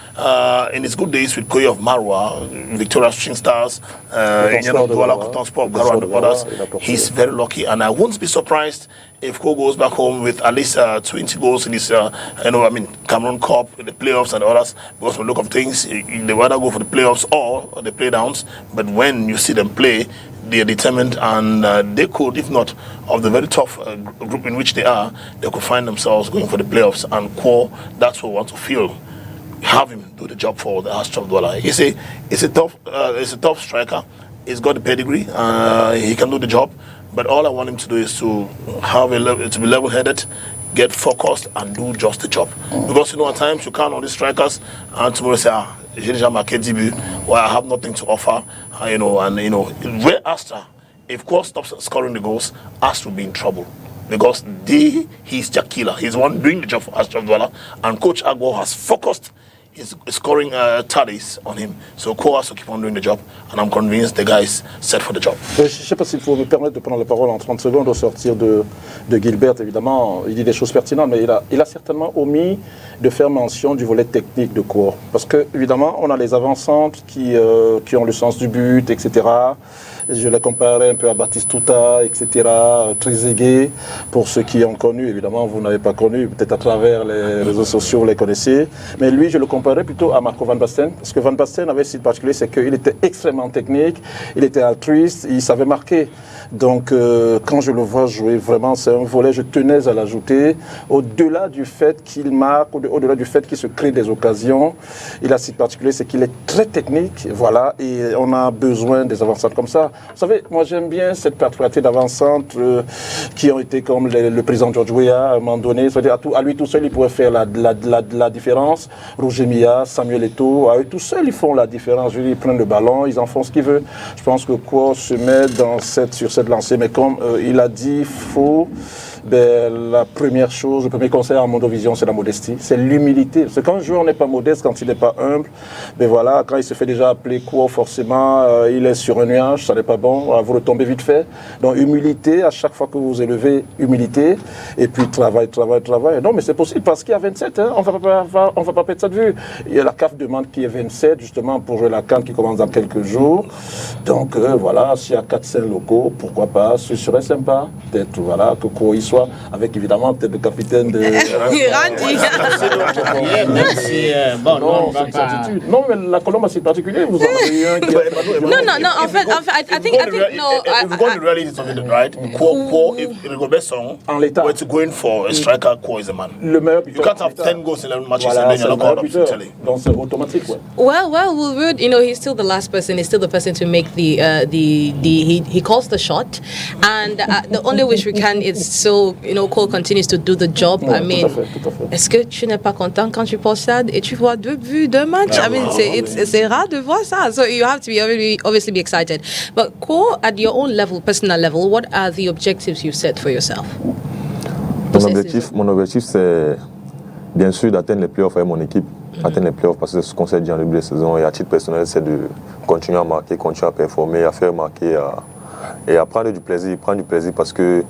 in his good days with Koye of Marwa, Victoria Shooting Stars, Douala Cotton Sport, Garo and others, he's very lucky, and I won't be surprised if Ko goes back home with at least 20 goals in this, Cameroon Cup, the playoffs and others, because from the look of things, they rather go for the playoffs or the playdowns. But when you see them play, they are determined, and they could, if not of the very tough group in which they are, they could find themselves going for the playoffs. And Ko, that's what we want to feel. Have him do the job for the Astra of Douala. It's a tough striker. He's got the pedigree. He can do the job. But all I want him to do is to be level-headed, get focused, and do just the job. Because at times you count on these strikers, and tomorrow say, j'ai déjà marqué début, or I have nothing to offer, where Astra, if Ko stops scoring the goals, Astra will be in trouble. Because he's their killer. He's the one doing the job for Astra Douala, and Coach Agbo has focused is scoring taddies on him. So Ko has to keep on doing the job, and I'm convinced the guy is set for the job. Je ne sais pas s'il faut me permettre de prendre la parole en 30 secondes au sortir de Gilbert, évidemment. Il dit des choses pertinentes, mais il a certainement omis de faire mention du volet technique de Ko. Parce que, évidemment, on a les avant-centres qui ont le sens du but, etc. Je l'ai comparé un peu à Batistuta, etc., Trezeguet, pour ceux qui ont connu, évidemment, vous n'avez pas connu, peut-être à travers les réseaux sociaux, vous les connaissez, mais lui, je le comparais plutôt à Marco Van Basten, parce que Van Basten avait ce particulier, c'est qu'il était extrêmement technique, il était altruiste, il savait marquer. Donc, quand je le vois jouer, vraiment, c'est un volet, je tenais à l'ajouter, au-delà du fait qu'il marque, au-delà du fait qu'il se crée des occasions, il a ce particulier, c'est qu'il est très technique, voilà, et on a besoin des avant-centres comme ça. Vous savez, moi j'aime bien cette particularité d'avant-centre qui ont été comme le président George Weah à un moment donné. C'est-à-dire à lui tout seul, il pourrait faire la différence. Roger Milla, Samuel Eto'o, à eux tout seuls, ils font la différence. Je veux dire, ils prennent le ballon, ils en font ce qu'ils veulent. Je pense que Ko se met sur cette lancée. Mais comme il a dit, il faut... la première chose, le premier conseil à Mondovision, c'est la modestie, c'est l'humilité. Parce que quand un joueur n'est pas modeste, quand il n'est pas humble, voilà, quand il se fait déjà appeler quoi, forcément, il est sur un nuage, ça n'est pas bon, vous retombez vite fait. Donc humilité, à chaque fois que vous vous élevez, humilité, et puis travail. Non, mais c'est possible parce qu'il y a 27, hein, on va pas perdre ça de vue. Il y a la CAF demande qu'il y ait 27, justement, pour jouer la CAN qui commence dans quelques jours. Donc voilà, s'il y a 4-5 locaux, pourquoi pas, ce serait sympa, peut-être, voilà, que quoi, il soit soir, avec évidemment peut-être le capitaine de... Randy. Non, mais la Colombe, c'est particulier. Vous en avez eu un qui... No. En fait, I think no. If we're going to reality something, right? If Rigobert Song were to go in for a striker, Ko is a man. You can't have 10 goals in 11 matches and then you're not going to up Italy. Donc c'est automatique, ouais. Well, Wood, he's still the last person. He's still the person to make he calls the shot, and the only wish we can is so Cole continues to do the job. I mean, est-ce que tu n'es pas content quand tu passes ça et tu vois 2 buts, 2 matchs? I mean, c'est rare de voir ça. So you have to obviously be excited. But Cole, at your own level, personal level, what are the objectives you've set for yourself? Mon objectif, c'est bien sûr d'atteindre les playoffs avec mon équipe. Atteindre les playoffs parce que c'est ce qu'on s'est dit en début de saison. Et à titre personnel, c'est de continuer à marquer, continuer à performer, à faire marquer et à prendre du plaisir. Prendre du plaisir parce que,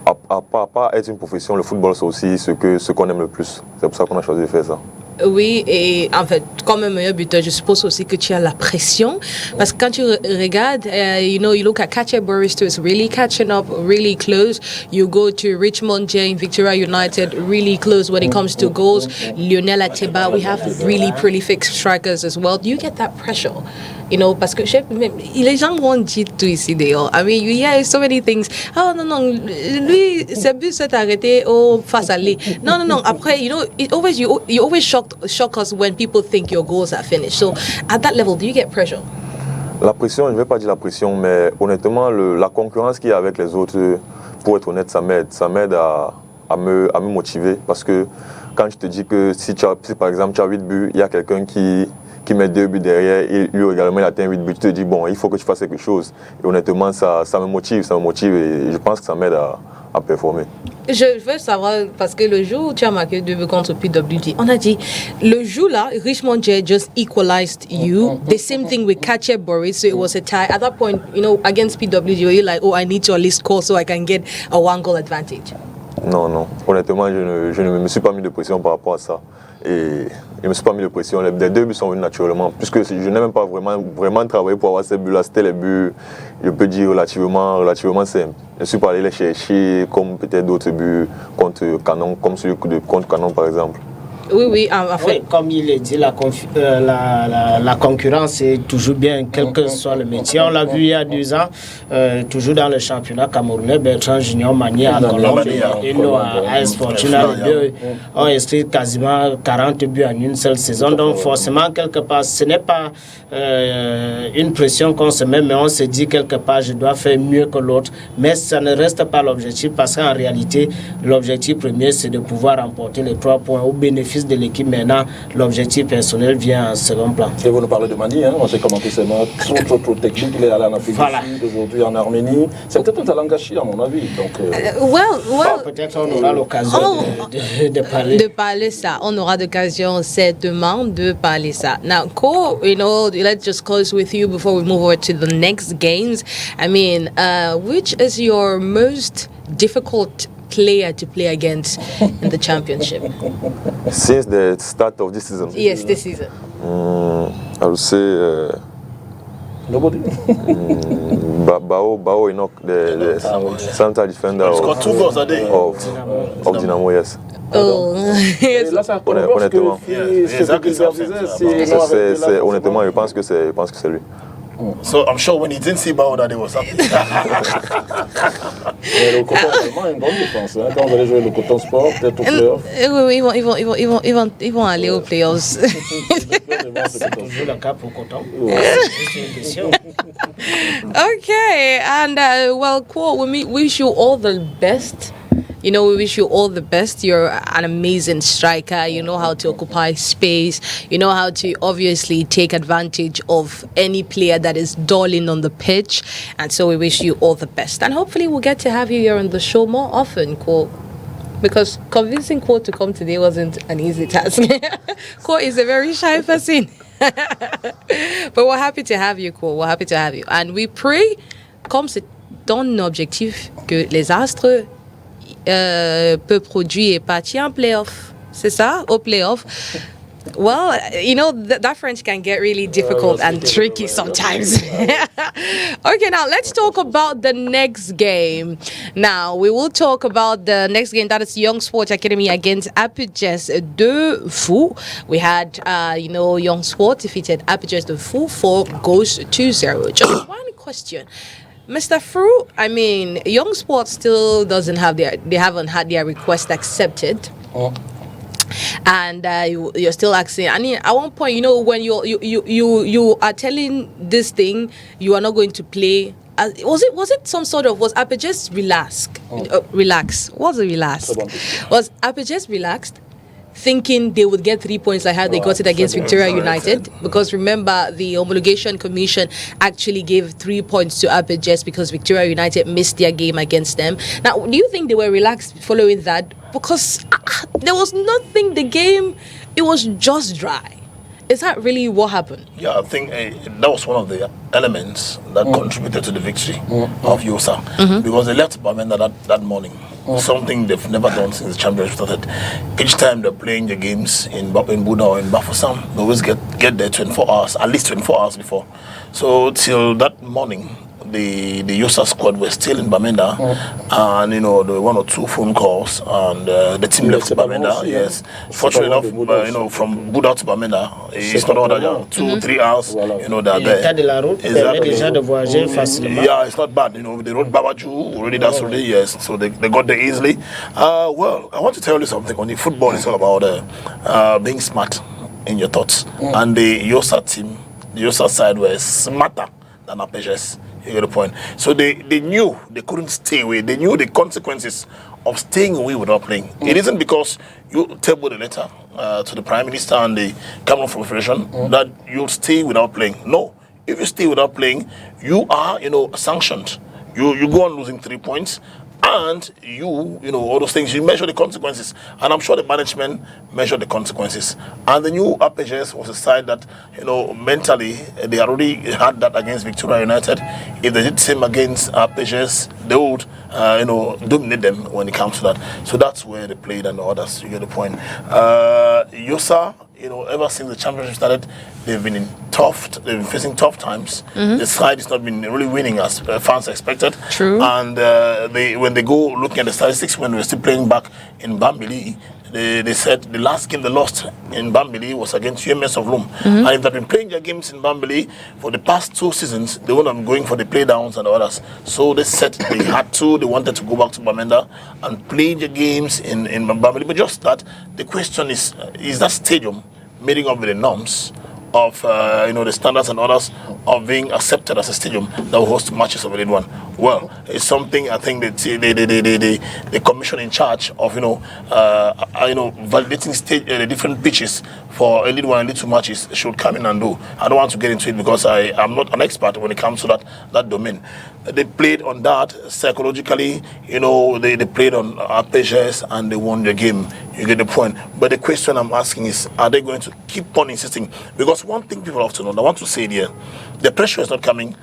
à part être une profession, le football, c'est aussi ce qu'on aime le plus. C'est pour ça qu'on a choisi de faire ça. Oui, et en fait, comme un meilleur buteur, je suppose aussi que tu as la pression. Parce que quand tu regardes, you look at Katia Boristo, it's really catching up, really close. You go to Richmond J, Victoria United, really close when it comes to goals. Lionel Atiba, we have really prolific strikers as well. Do you get that pressure? Parce que les gens vont dire tout ici dehors. I mean, you hear so many things. Oh non, lui, ses buts s'est arrêté face à lui. Non. Après, you always shock us when people think your goals are finished. So, at that level, do you get pressure? La pression, je ne vais pas dire la pression, mais honnêtement, la concurrence qu'il y a avec les autres, pour être honnête, ça m'aide. Ça m'aide à me motiver. Parce que quand je te dis que si par exemple tu as 8 buts, il y a quelqu'un qui met 2 buts derrière et lui également il atteint 8 buts, tu te dis bon, il faut que tu fasses quelque chose. Et honnêtement, ça me motive et je pense que ça m'aide à performer. Je veux savoir, parce que le jour où tu as marqué 2 buts contre PWG, on a dit, le jour là, Richmond J just equalized you. The same thing with Katia Boris, so it was a tie. At that point, against PWG, you're like, I need to at least score so I can get a 1-goal advantage. Non. Honnêtement, je ne me suis pas mis de pression par rapport à ça. Et je ne me suis pas mis de pression. Les 2 buts sont venus naturellement. Puisque je n'ai même pas vraiment travaillé pour avoir ces buts-là. C'était les buts, je peux dire, relativement simples. Je ne suis pas allé les chercher comme peut-être d'autres buts contre Canon, comme celui contre Canon par exemple. Oui, en fait. Oui, comme il est dit, la concurrence est toujours bien, quel que soit le métier. On l'a vu il y a 2 ans, toujours dans le championnat camerounais, Bertrand Junior Magny à Colombe et nous à AS Fortuna. Les 2 ont inscrit quasiment 40 buts en une seule saison. Donc forcément, quelque part, ce n'est pas une pression qu'on se met, mais on se dit quelque part, je dois faire mieux que l'autre. Mais ça ne reste pas l'objectif parce qu'en réalité, l'objectif premier, c'est de pouvoir remporter les 3 points au bénéfice de l'équipe. Maintenant, l'objectif personnel vient en second plan. Et vous nous parlez de Mani, hein? Moi j'ai commenté ses matchs, trop technique, il est allé en Afrique du Sud, aujourd'hui en Arménie. C'est peut-être un talent gâché à mon avis. Donc, peut-être on aura l'occasion de parler ça. On aura l'occasion certainement de parler ça. Now, Ko, let's just close with you before we move over to the next games. I mean, which is your most difficult player to play against in the championship? Since the start of this season? Yes, this season. I would say nobody. Bao Enoch, the center defender. He's got 2 goals a day. Of Dynamo, yes. Honnêtement, honnêtement, je pense que c'est lui. So I'm sure when he didn't see Bao that he was happy. Le Coton est vraiment une grande défense. Hein. Quand vous allez jouer le Coton Sport, peut-être au playoff. Oui, ils vont aller aux playoffs. C'est toujours le cas pour Coton. C'est une question. Okay, and Ko, we wish you all the best. We wish you all the best. You're an amazing striker. You know how to occupy space. You know how to obviously take advantage of any player that is dulling on the pitch. And so we wish you all the best. And hopefully we'll get to have you here on the show more often, Ko. Because convincing Ko to come today wasn't an easy task. Ko is a very shy person. But we're happy to have you, Ko. We're happy to have you. And we pray, comme c'est ton objectif, que les Astres peut produire et partir en playoff. C'est ça, au playoff. Well, you know, that French can get really difficult and tricky sometimes. Okay, now let's talk about the next game. Now, we will talk about the next game, that is Young Sport Academy against Apujes de Fou. We had, you know, Young Sport defeated Apujes de Fou 4 goals to 0. Just one question. Mr. Fru, I mean, Young Sport still doesn't have they haven't had their request accepted. And you're still asking. I mean, at one point, you know, when you are telling this thing, you are not going to play. Was it some sort of, was Apujes relaxed? Relax. Was it relaxed? Was Apujes relaxed, thinking they would get 3 points like how they got it against Victoria United? Because remember, the homologation commission actually gave 3 points to Apujes because Victoria United missed their game against them. Now, do you think they were relaxed following that? Because there was nothing, the game, it was just dry. Is that really what happened? Yeah, I think that was one of the elements that contributed to the victory of Yosa. Because they left Bamenda that morning. Something they've never done since the championship started. Each time they're playing the games in Buda or in Bafoussam, they always get there 24 hours, at least 24 hours before. So till that morning, the Yosa squad were still in Bamenda, and you know, there were 1 or 2 phone calls, and the team left Bamenda. Yes, fortunately enough, you know, from Buda to Bamenda, it's not all that 2-3 hours. You know, they're there. Exactly. Yeah, it's not bad. You know, they wrote Babaju already. That's already, yes. So they got there easily. Well, I want to tell you something. On the football, it's all about being smart in your thoughts, and the Yosa team, the Yosa side, were smarter than Apujes. You get the point. So they knew they couldn't stay away. They knew the consequences of staying away without playing. It isn't because you tabled a letter to the Prime Minister and the Cabinet Federation that you'll stay without playing. No. If you stay without playing, you are, you know, sanctioned. You go on losing 3 points, and you know, all those things, you measure the consequences. And I'm sure the management measured the consequences. And the new Apujes was a side that, you know, mentally, they already had that against Victoria United. If they did the same against Apujes, they would, you know, dominate them when it comes to that. So that's where they played and the others, you get the point. Yosa, you know, ever since the championship started, they've been facing tough times. The side has not been really winning as fans expected. True. And when they go looking at the statistics, when we're still playing back in Bambili, they said the last game they lost in Bambili was against UMS of Loom. And if they've been playing their games in Bambili for the past 2 seasons, they wouldn't have been going for the playdowns and the others. So they said they wanted to go back to Bamenda and play the games in Bambili. But just that, the question is that stadium meeting up with the norms of you know, the standards and others of being accepted as a stadium that will host matches of League One? Well, it's something I think that the commission in charge of, you know, validating the different pitches for League One and League Two matches should come in and do. I don't want to get into it because I am not an expert when it comes to that domain. They played on that psychologically, you know, they played on Apujes and they won the game. You get the point. But the question I'm asking is, are they going to keep on insisting? Because one thing people have to know, I want to say it here, the pressure is not coming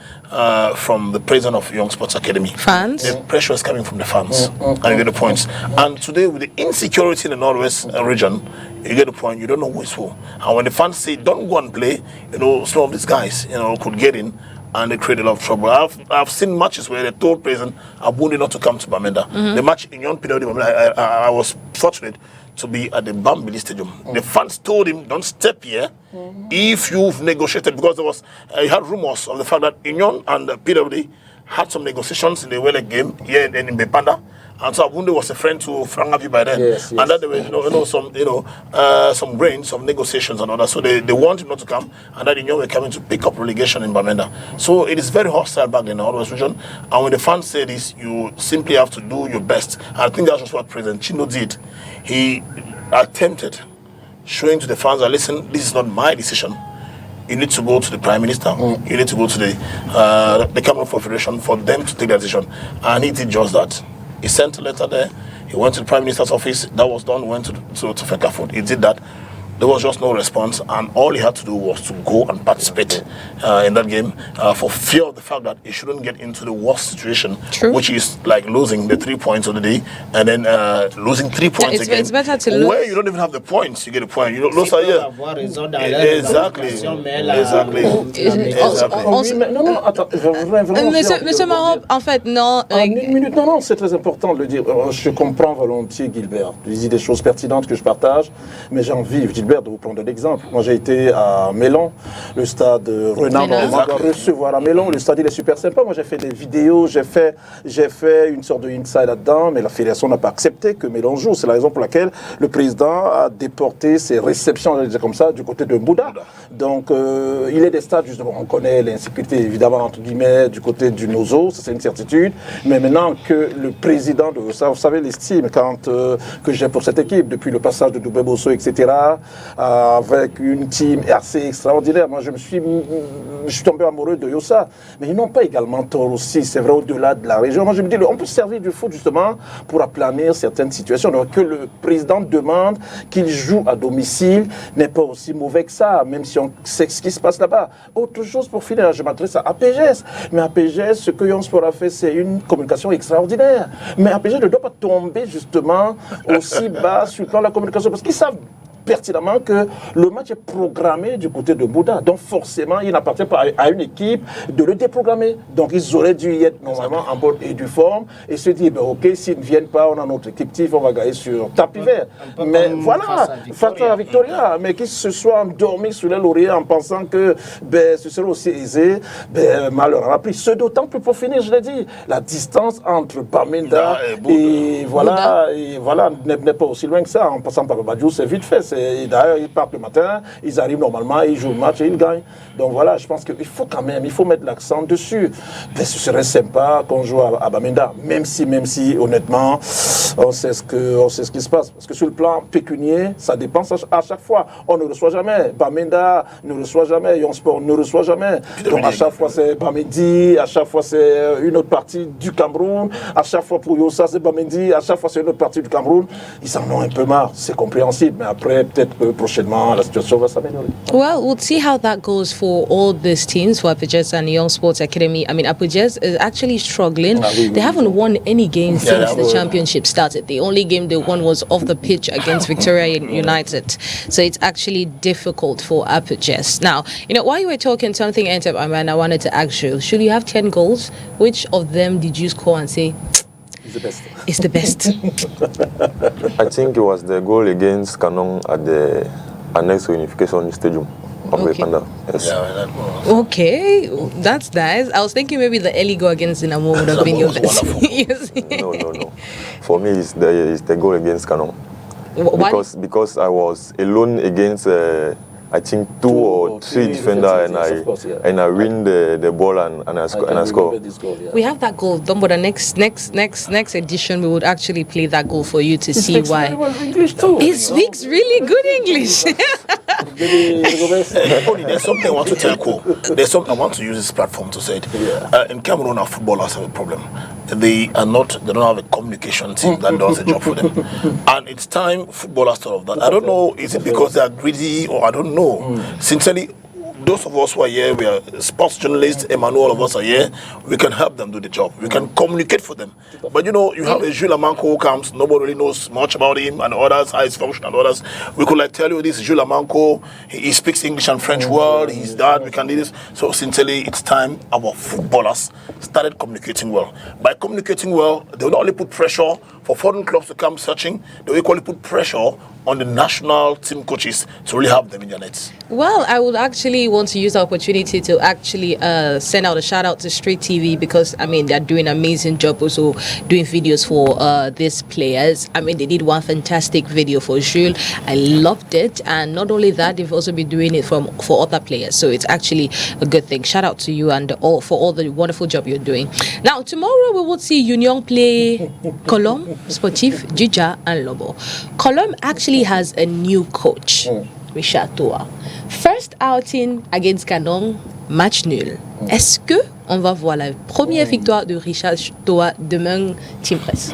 from the president of Young Sports Academy. Fans? The pressure is coming from the fans. And you get the points. And today, with the insecurity in the Northwest region, you get the point, you don't know who is who. And when the fans say, don't go and play, you know, some of these guys, you know, could get in and they create a lot of trouble. I've seen matches where they told President Abundi not to come to Bamenda. The match in Yon Pinodi, I was fortunate to be at the Bambili Stadium. The fans told him, don't step here if you've negotiated, because there was, he had rumors of the fact that Union and PWD had some negotiations in the Wele game here in Bepanda. And so Abunde was a friend to Frangapi by then. Yes. And that there were some grains of negotiations and all that. So they want him not to come, and that were coming to pick up relegation in Bamenda. So it is very hostile back in the Northwest region. And when the fans say this, you simply have to do your best. And I think that's just what President Chino did. He attempted showing to the fans that, listen, this is not my decision. You need to go to the Prime Minister. You need to go to the Cabinet Federation for them to take that decision. And he did just that. He sent a letter there. He went to the Prime Minister's office. That was done. Went to Fekafut. He did that. There was just no response, and all he had to do was to go and participate in that game for fear of the fact that he shouldn't get into the worst situation, which is like losing the 3 points of the day and then losing 3 points again. It's better to lose. Where you don't even have the points, you get a point. You don't lose Exactly. Monsieur Maro, en fait, non. Une minute, non, c'est très important de le dire. Je comprends volontieux Gilbert. Il dit des choses pertinentes que je partage, mais j'ai envie, Gilbert, de vous prendre l'exemple. Moi, j'ai été à Mélan, le stade Renan, on doit recevoir à Mélan. Le stade, il est super sympa. Moi, j'ai fait des vidéos, j'ai fait une sorte de inside là-dedans, mais la fédération n'a pas accepté que Mélan joue. C'est la raison pour laquelle le président a déporté ses réceptions, on va dire comme ça, du côté de Bouddha. Donc, il est des stades, justement, on connaît l'insécurité, évidemment, entre guillemets, du côté du Nozo, ça c'est une certitude. Mais maintenant que le président de ça, vous savez, l'estime que j'ai pour cette équipe, depuis le passage de Doubé Bosso, etc., avec une team assez extraordinaire. Moi, je suis tombé amoureux de Yossa. Mais ils n'ont pas également tort aussi, c'est vrai, au-delà de la région. Moi, je me dis, on peut se servir du foot, justement, pour aplanir certaines situations. Donc, que le président demande qu'il joue à domicile n'est pas aussi mauvais que ça, même si on sait ce qui se passe là-bas. Autre chose pour finir, je m'adresse à APGS. Mais APGS, ce que Yon Sport a fait, c'est une communication extraordinaire. Mais APGS ne doit pas tomber, justement, aussi bas sur le plan de la communication, parce qu'ils savent pertinemment que le match est programmé du côté de Bouddha. Donc forcément, il n'appartient pas à une équipe de le déprogrammer. Donc ils auraient dû y être normalement en bonne et due forme et se dire, ok, s'ils ne viennent pas, on a notre équipe type, on va gagner sur tapis vert. Mais voilà, face à la Victoria, mais qu'ils se soient endormis sur les lauriers en pensant que ce serait aussi aisé, malheur en a pris. Ce d'autant plus pour finir, je l'ai dit, la distance entre Bamenda et voilà n'est pas aussi loin que ça. En passant par Badiou, c'est vite fait. D'ailleurs, ils partent le matin, ils arrivent normalement, ils jouent le match et ils gagnent. Donc voilà, je pense qu'il faut quand même, il faut mettre l'accent dessus. Mais ce serait sympa qu'on joue à Bamenda, même si honnêtement, on sait ce qui se passe. Parce que sur le plan pécunier, ça dépense à chaque fois. On ne reçoit jamais. Bamenda ne reçoit jamais. Yon Sport ne reçoit jamais. Donc à chaque fois, c'est Bamedi, à chaque fois, c'est une autre partie du Cameroun. À chaque fois, pour Yossa, c'est Bamedi, à chaque fois, c'est une autre partie du Cameroun. Ils en ont un peu marre. C'est compréhensible. Mais après, peut-être que prochainement, la situation va s'améliorer. Well, we'll see how that goes for all these teams, for Apujes and Young Sports Academy. I mean, Apujes is actually struggling. They haven't won any games since the championship started. The only game they won was off the pitch against Victoria United. So it's actually difficult for Apujes. Now, while you were talking, something entered my mind. I wanted to ask you, should you have 10 goals? Which of them did you score and say, the best? It's the best. I think it was the goal against Canon at the Annex Unification Stadium of the Panda. Yes. Okay, that's nice. I was thinking maybe the early goal against Dinamo would have been your best. Yes. No. For me, it's the goal against Canon. Because I was alone against I think two or three defenders, and I win the ball and I score. We have that goal. Don't bother. Next edition, we would actually play that goal for you to see why. He speaks really good English. There's something I want to tell Ko. There's something I want to use this platform to say it. In Cameroon, our footballers have a problem. They don't have a communication team that does the job for them. And it's time footballers thought of that. I don't know, is it because they are greedy or I don't know. Sincerely, those of us who are here, we are sports journalists, Emmanuel, all of us are here, we can help them do the job. We can communicate for them. But you have a Jules Amanko who comes, nobody really knows much about him and others, how he's functioning and others. We could tell you this Jules Amanko, he speaks English and French well, he's that, we can do this. So sincerely, it's time our footballers started communicating well. By communicating well, they will not only put pressure for foreign clubs to come searching, they will equally put pressure on the national team coaches to really have them in their nets. Well, I would actually want to use the opportunity to actually send out a shout out to Street TV because, they're doing an amazing job also doing videos for these players. They did one fantastic video for Jules. I loved it. And not only that, they've also been doing it for other players. So it's actually a good thing. Shout out to you and for all the wonderful job you're doing. Now, tomorrow we will see Union play Colombe, Sportif, Jija and Lobo. Colombe actually has a new coach, Richard Toa. First outing against Canon, match nul. Est-ce que on va voir la première victoire de Richard Toa demain, Team Presse?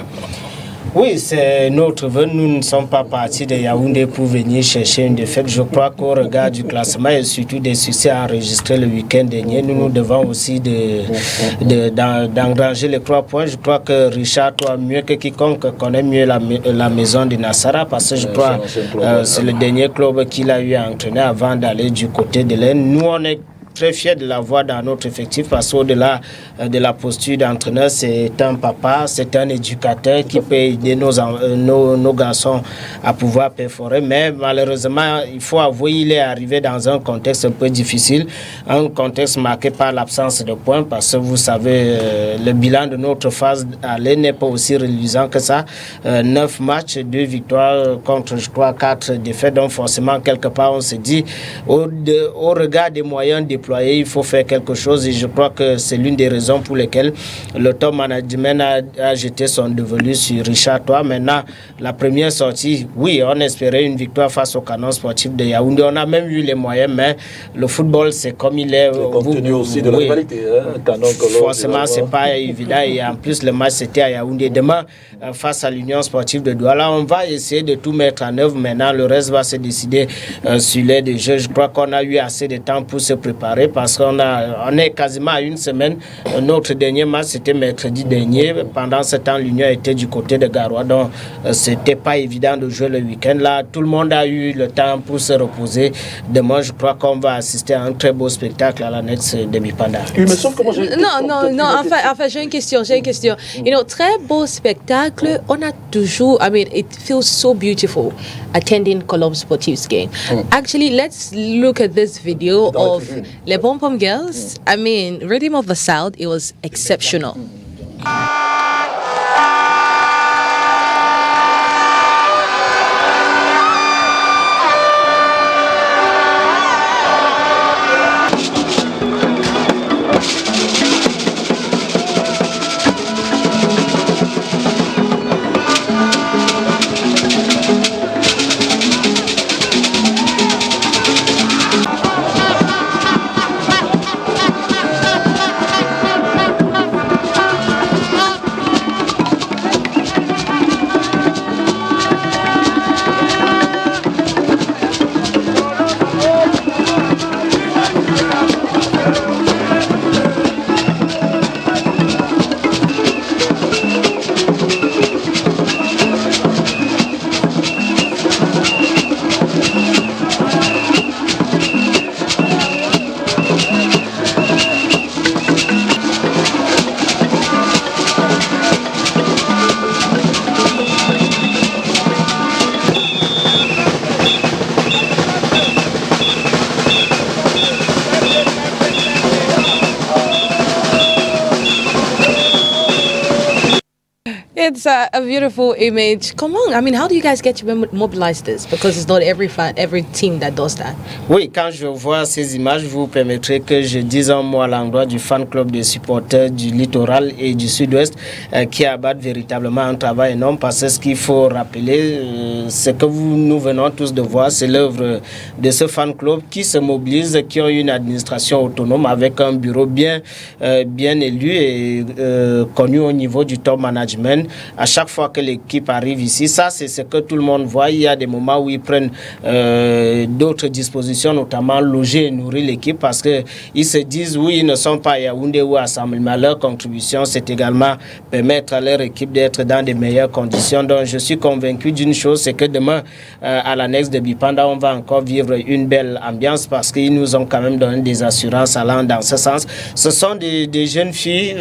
Oui, c'est notre vœu. Nous ne sommes pas partis de Yaoundé pour venir chercher une défaite. Je crois qu'au regard du classement et surtout des succès enregistrés le week-end dernier, nous devons aussi d'engranger les 3 points. Je crois que Richard, toi, mieux que quiconque, connaît mieux la maison de Nassara parce que je crois que c'est le dernier club qu'il a eu à entraîner avant d'aller du côté de l'Aisne. Nous, on est très fiers de l'avoir dans notre effectif parce qu'au-delà de la posture d'entraîneur, c'est un papa, c'est un éducateur qui peut aider nos garçons à pouvoir perforer. Mais malheureusement, il faut avouer, il est arrivé dans un contexte un peu difficile, un contexte marqué par l'absence de points parce que vous savez, le bilan de notre phase aller n'est pas aussi reluisant que ça. 9 matchs, 2 victoires contre, je crois, 4 défaites. Donc forcément, quelque part, on se dit, au regard des moyens déployés, il faut faire quelque chose et je crois que c'est l'une des raisons pour lesquelles le top management a jeté son dévolu sur Richard Toit. Maintenant, la première sortie, oui, on espérait une victoire face au canon sportif de Yaoundé. On a même eu les moyens, mais le football, c'est comme il est. Compte tenu aussi de la rivalité. Forcément, c'est pas évident et en plus, le match c'était à Yaoundé. Demain, face à l'Union sportive de Douala, on va essayer de tout mettre en œuvre. Maintenant, le reste va se décider sur l'aide des jeux. Je crois qu'on a eu assez de temps pour se préparer parce qu'on est quasiment à une semaine. Notre dernier match, c'était mercredi dernier. Pendant ce temps, l'Union était du côté de Garoua. Donc, c'était pas évident de jouer le week-end. Là, tout le monde a eu le temps pour se reposer. Demain, je crois qu'on va assister à un très beau spectacle à l'annexe de Bipanda. Oui, mais sauf que moi, Non, enfin, j'ai une question. You know, très beau spectacle. On a toujours, I mean, it feels so beautiful attending Colombe Sportive's game. Actually, let's look at this video of Les Pom Pom Girls. I mean, Rhythm of the South, it was exceptional. It's a beautiful image. Come on, I mean, how do you guys get to mobilize this? Because it's not every team that does that. Oui, quand je vois ces images, vous permettrez que je dise un mot à l'endroit du fan club des supporters du littoral et du sud-ouest qui abattent véritablement un travail énorme parce que ce qu'il faut rappeler, ce que nous venons tous de voir, c'est l'œuvre de ce fan club qui se mobilise, qui ont une administration autonome avec un bureau bien élu et connu au niveau du top management. À chaque fois que l'équipe arrive ici, ça c'est ce que tout le monde voit. Il y a des moments où ils prennent d'autres dispositions, notamment loger et nourrir l'équipe parce qu'ils se disent oui, ils ne sont pas à Yaoundé ou à Samuel, mais leur contribution c'est également permettre à leur équipe d'être dans de meilleures conditions. Donc je suis convaincu d'une chose, c'est que demain à l'annexe de Bipanda, on va encore vivre une belle ambiance parce qu'ils nous ont quand même donné des assurances allant dans ce sens. Ce sont des jeunes filles,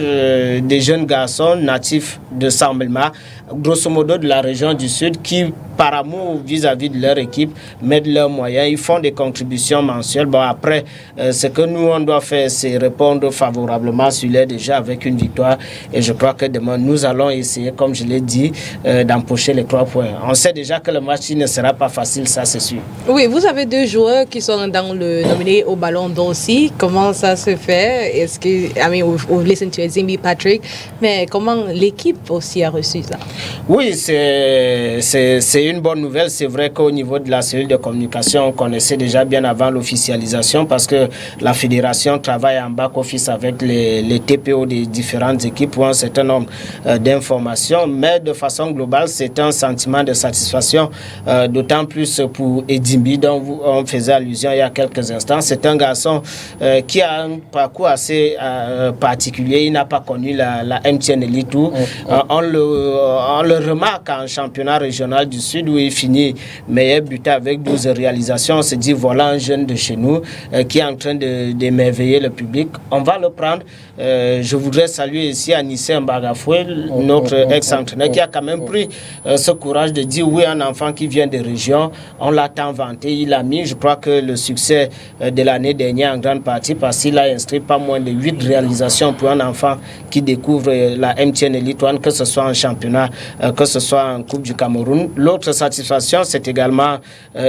des jeunes garçons natifs de Samuelma, grosso modo de la région du Sud, qui par amour vis-à-vis de leur équipe mettent leurs moyens, ils font des contributions mensuelles. Bon, après, ce que nous on doit faire, c'est répondre favorablement sur l'air déjà avec une victoire et je crois que demain nous allons essayer, comme je l'ai dit, d'empocher les 3 points. On sait déjà que le match ne sera pas facile, ça c'est sûr. Oui, vous avez 2 joueurs qui sont dans le nominé au Ballon d'Or aussi. Comment ça se fait? Est-ce que, I mean, we've listened to Zimbi Patrick, mais comment l'équipe aussi a bien reçu ça. Oui, c'est une bonne nouvelle. C'est vrai qu'au niveau de la cellule de communication, on connaissait déjà bien avant l'officialisation parce que la fédération travaille en back-office avec les TPO des différentes équipes pour un certain nombre d'informations. Mais de façon globale, c'est un sentiment de satisfaction, d'autant plus pour Edimbi, dont on faisait allusion il y a quelques instants. C'est un garçon qui a un parcours assez particulier. Il n'a pas connu la MTN Elite Tour. On le remarque en championnat régional du Sud où il finit meilleur buteur avec 12 réalisations. On se dit voilà un jeune de chez nous qui est en train d'émerveiller le public. On va le prendre. Je voudrais saluer ici Anissé Mbagafoué, notre ex-entraîneur, qui a quand même pris ce courage de dire oui, un enfant qui vient des régions, on l'a tant vanté, il a mis, je crois que le succès de l'année dernière en grande partie parce qu'il a inscrit pas moins de 8 réalisations pour un enfant qui découvre la MTN Elite One, que ce soit en championnat, que ce soit en Coupe du Cameroun. L'autre satisfaction, c'est également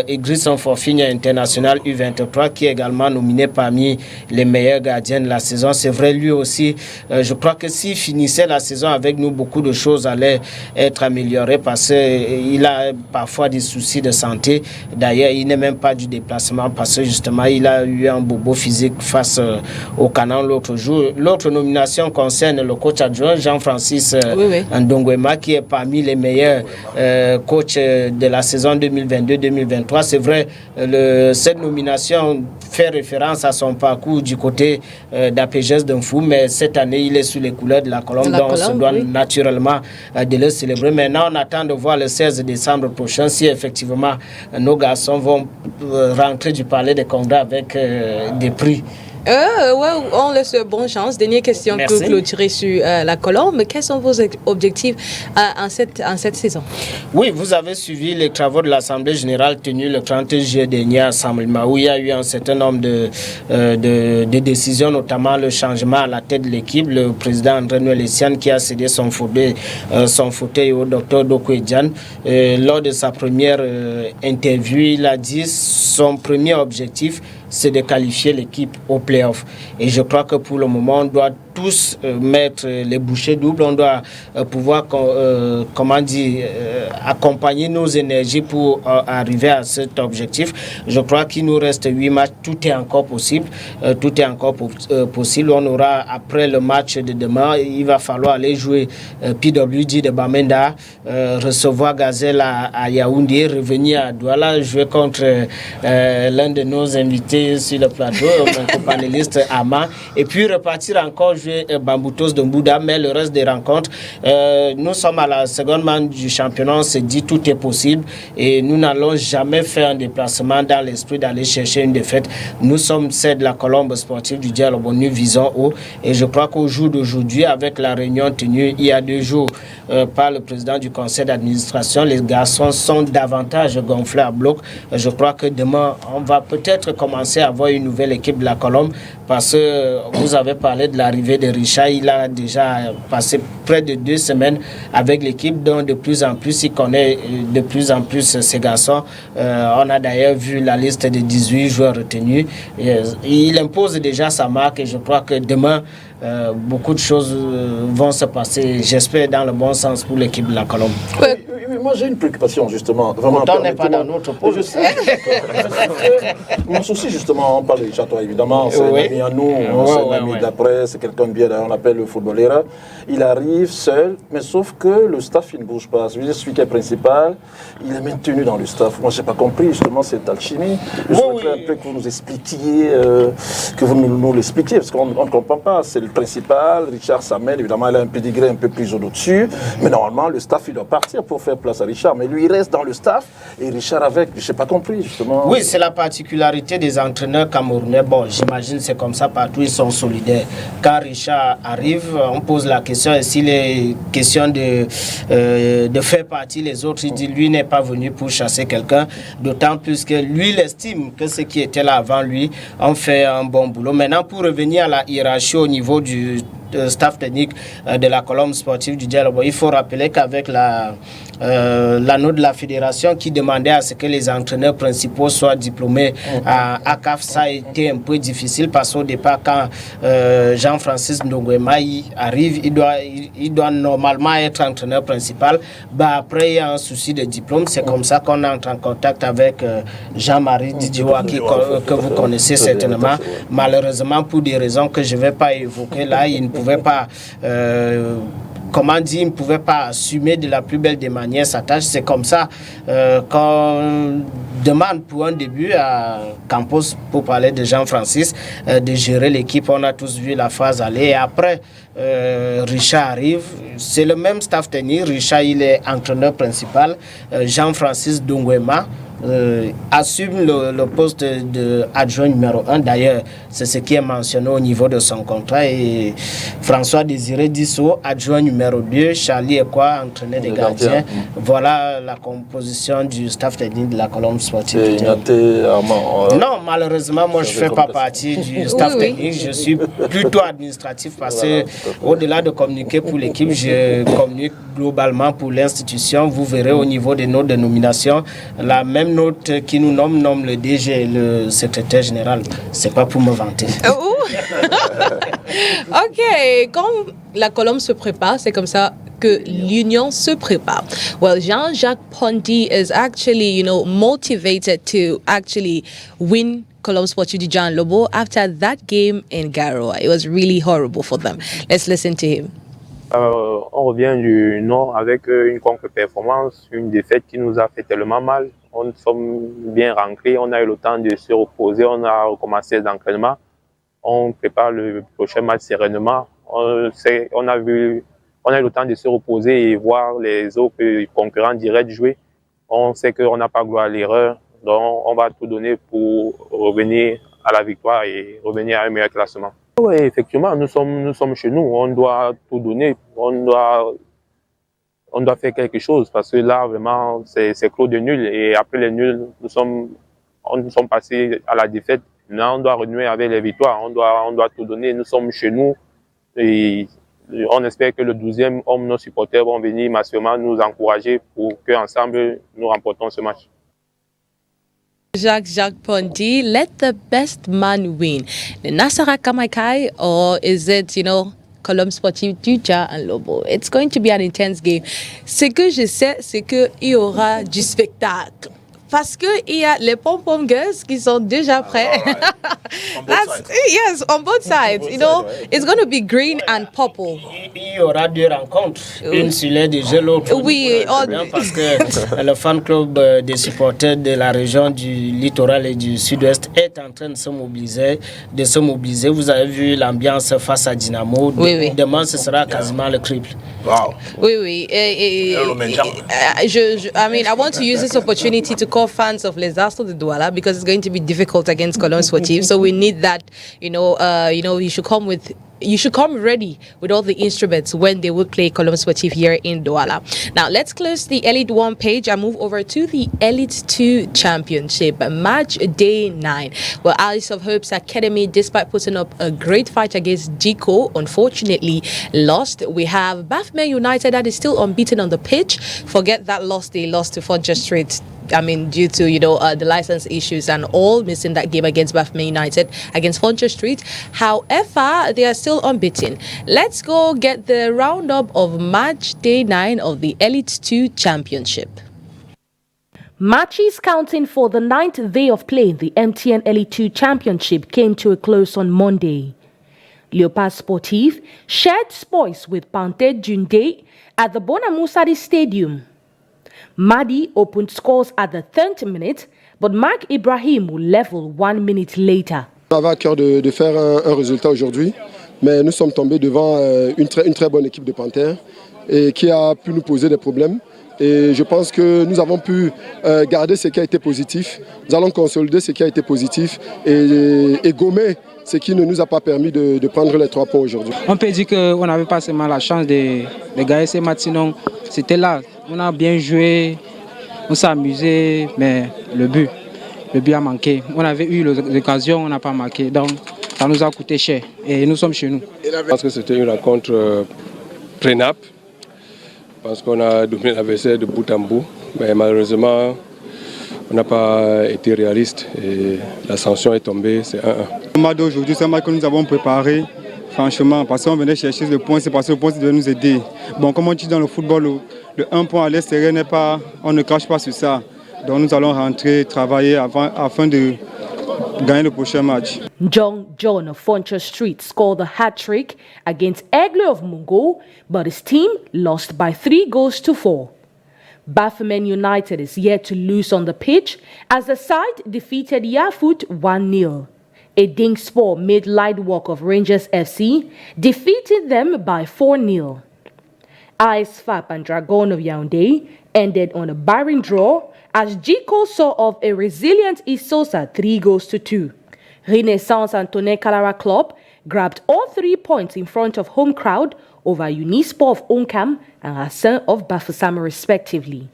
Idriss Onforfigne international U23 qui est également nominé parmi les meilleurs gardiens de la saison. C'est vrai, lui aussi, je crois que s'il finissait la saison avec nous, beaucoup de choses allaient être améliorées parce qu'il a parfois des soucis de santé. D'ailleurs, il n'est même pas du déplacement parce que justement, il a eu un bobo physique face au Canan l'autre jour. L'autre nomination concerne le coach adjoint Jean-Francis Ndongwema qui est parmi les meilleurs coachs de la saison 2022-2023. C'est vrai, cette nomination fait référence à son parcours du côté d'APGS d'Infou, mais cette année, il est sous les couleurs de la Colombe, donc on se doit naturellement de le célébrer. Maintenant, on attend de voir le 16 décembre prochain si effectivement nos garçons vont rentrer du palais des congrès avec des prix. Ouais, on laisse bonne chance. Dernière question pour clôturer sur la Colombe. Quels sont vos objectifs en cette saison? Oui, vous avez suivi les travaux de l'Assemblée générale tenue le 30 juillet dernier à Samlima, où il y a eu un certain nombre de décisions, notamment le changement à la tête de l'équipe. Le président André Noël Essiane qui a cédé son fauteuil au docteur Dokwedjan. Lors de sa première interview, il a dit son premier objectif, c'est de qualifier l'équipe au play-off. Et je crois que pour le moment, on doit tous mettre les bouchées doubles. On doit pouvoir, accompagner nos énergies pour arriver à cet objectif. Je crois qu'il nous reste 8 matchs. Tout est encore possible. Tout est encore possible. On aura, après le match de demain, il va falloir aller jouer PWG de Bamenda, recevoir Gazelle à Yaoundé, revenir à Douala, jouer contre l'un de nos invités sur le plateau, mon copanéliste Ama, et puis repartir encore jouer Bamboutos de Mbouda, mais le reste des rencontres, nous sommes à la seconde manche du championnat, on se dit tout est possible et nous n'allons jamais faire un déplacement dans l'esprit d'aller chercher une défaite. Nous sommes ceux de la Colombe sportive du dialogue, nous visons haut et je crois qu'au jour d'aujourd'hui, avec la réunion tenue il y a 2 jours par le président du conseil d'administration, les garçons sont davantage gonflés à bloc. Je crois que demain, on va peut-être commencer à avoir une nouvelle équipe de la Colombe parce que vous avez parlé de l'arrivée de Richard. Il a déjà passé près de 2 semaines avec l'équipe, donc de plus en plus, il connaît de plus en plus ces garçons. On a d'ailleurs vu la liste de 18 joueurs retenus. Il impose déjà sa marque et je crois que demain, beaucoup de choses vont se passer, j'espère, dans le bon sens pour l'équipe de la Colombe. Oui, moi j'ai une préoccupation justement. Pourtant, on n'est pas dans notre pôle. Je sais. Mon souci justement, on parle de Richard, évidemment, c'est un ami à nous, c'est un ami de la presse, c'est quelqu'un de bien, d'ailleurs on appelle le footballeur. Il arrive seul, mais sauf que le staff il ne bouge pas. Celui qui est principal, il est maintenu dans le staff. Moi j'ai pas compris justement cette alchimie. Je souhaiterais un peu que vous nous expliquiez, que vous nous l'expliquiez, parce qu'on ne comprend pas. C'est le principal, Richard Samel, évidemment il a un pédigré un peu plus au-dessus, mais normalement le staff il doit partir pour faire place à Richard, mais lui il reste dans le staff et Richard avec, je n'ai pas compris justement. Oui, c'est la particularité des entraîneurs camerounais. Bon, j'imagine c'est comme ça partout, ils sont solidaires. Quand Richard arrive, on pose la question, et s'il est question de faire partie les autres, il dit lui n'est pas venu pour chasser quelqu'un, d'autant plus que lui il estime que ceux qui étaient là avant lui ont fait un bon boulot. Maintenant, pour revenir à la hiérarchie au niveau du staff technique de la colonne sportive du dialogue. Il faut rappeler qu'avec la note de la fédération qui demandait à ce que les entraîneurs principaux soient diplômés à CAF, ça a été un peu difficile parce qu'au départ, quand Jean-Francis Ndongwema arrive, il doit normalement être entraîneur principal. Après, il y a un souci de diplôme. C'est comme ça qu'on entre en contact avec Jean-Marie Didioua, que vous connaissez certainement. Malheureusement, pour des raisons que je ne vais pas évoquer là, il ne pouvait pas... il ne pouvait pas assumer de la plus belle des manières sa tâche. C'est comme ça qu'on demande pour un début à Campos, pour parler de Jean-Francis, de gérer l'équipe. On a tous vu la phase aller. Et après, Richard arrive. C'est le même staff technique. Richard, il est entraîneur principal. Jean-Francis Ndongwema assume le poste d'adjoint numéro 1. D'ailleurs, c'est ce qui est mentionné au niveau de son contrat. Et François Désiré Dissot, adjoint numéro 2. Charlie Ekwa, entraîneur des gardiens. Voilà la composition du staff technique de la colonne sportive. Non, malheureusement, moi, je ne fais pas partie du staff technique. Je suis plutôt administratif parce que, au-delà de communiquer pour l'équipe, je communique globalement pour l'institution. Vous verrez au niveau des notes de nomination, la même note qui nous nomme le DG et le secrétaire général. C'est pas pour me vanter. Ok, quand la colonne se prépare, c'est comme ça que l'union se prépare. Well, Jean-Jacques Ponty is actually, motivated to actually win Colombe Sportive du Jean Lobo after that game in Garoua. It was really horrible for them. Let's listen to him. On revient du Nord avec une contre-performance, une défaite qui nous a fait tellement mal. On sommes bien rentrés, on a eu le temps de se reposer, on a recommencé les entraînements. On prépare le prochain match sereinement. On a eu le temps de se reposer et voir les autres concurrents directs jouer. On sait qu'on n'a pas gloire à l'erreur, donc on va tout donner pour revenir à la victoire et revenir à un meilleur classement. Oui, effectivement, nous sommes chez nous, on doit tout donner, on doit faire quelque chose parce que là, vraiment, c'est clos de nul et après les nuls, nous sommes passés à la défaite. Maintenant, on doit renouer avec les victoires, on doit tout donner, nous sommes chez nous et on espère que le 12e homme, nos supporters vont venir massivement nous encourager pour qu'ensemble, nous remportons ce match. Jacques Ponty, let the best man win. The Nasara Kamaikai, or is it, Colombe Sportive du Jean Lobo? It's going to be an intense game. Ce que je sais, c'est qu'il y aura du spectacle. Parce qu'il y a les pom-pom girls qui sont déjà prêts. Yes, on both sides. It's going to be green and purple. Il y aura deux rencontres. Une sur l'air de jeu, l'autre. Oui, parce que le fan club des supporters de la région du littoral et du sud-ouest est en train de se mobiliser. Vous avez vu l'ambiance face à Dynamo. Oui. Demain, ce sera quasiment le triple. Wow. Oui. I want to use this opportunity to call fans of Les Astres de Douala because it's going to be difficult against Colombe Sportive. So we need that, you should come ready with all the instruments when they would play Colombe Sportive here in Douala. Now, let's close the Elite 1 page and move over to the Elite 2 Championship, match day 9. Well, Alice of Hope's Academy, despite putting up a great fight against Jico, unfortunately lost. We have Bafme United that is still unbeaten on the pitch. Forget that loss, they lost to Fonja Street. Due to, the license issues and all, missing that game against Bafme United against Foncha Street. However, they are still unbeaten. Let's go get the roundup of match day 9 of the Elite 2 Championship. Matches counting for the 9th day of play in the MTN Elite 2 Championship came to a close on Monday. Leopard Sportif shared spoils with Pante Junde at the Bonamusadi Stadium. Madi opened scores at the 30th minute, but Mark Ibrahim will level 1 minute later. On avait à cœur de faire un résultat aujourd'hui, mais nous sommes tombés devant une très bonne équipe de Panthères et qui a pu nous poser des problèmes. Et je pense que nous avons pu garder ce qui a été positif. Nous allons consolider ce qui a été positif et gommer ce qui ne nous a pas permis de prendre les 3 points aujourd'hui. On peut dire qu'on n'avait pas seulement la chance de gagner ces matchs, sinon c'était là. On a bien joué, on s'est amusé, mais le but a manqué. On avait eu l'occasion, on n'a pas marqué. Donc ça nous a coûté cher et nous sommes chez nous. Je pense que c'était une rencontre prenable parce qu'on a dominé l'adversaire de bout en bout, mais malheureusement on n'a pas été réaliste et la sanction est tombée, c'est 1-1. Le match d'aujourd'hui, c'est un match que nous avons préparé, franchement, parce qu'on venait chercher le point, c'est parce que le point devait nous aider. Bon, comme on dit dans le football, le 1 point à l'extérieur n'est pas, on ne crache pas sur ça. Donc nous allons rentrer, travailler afin de gagner le prochain match. John of Foncha Street scored the hat-trick against Egle of Mungo, but his team lost by 3-4. Baphomet United is yet to lose on the pitch as the side defeated Yafut 1-0. Eding Sport made light work of Rangers FC, defeating them by 4-0. ISFAP and Dragon of Yaoundé ended on a barren draw as Jico saw off a resilient Isosa 3-2. Renaissance and Tone Calara Club grabbed all 3 points in front of home crowd over Unisport of Onkam and Hassan of Bafoussam respectively.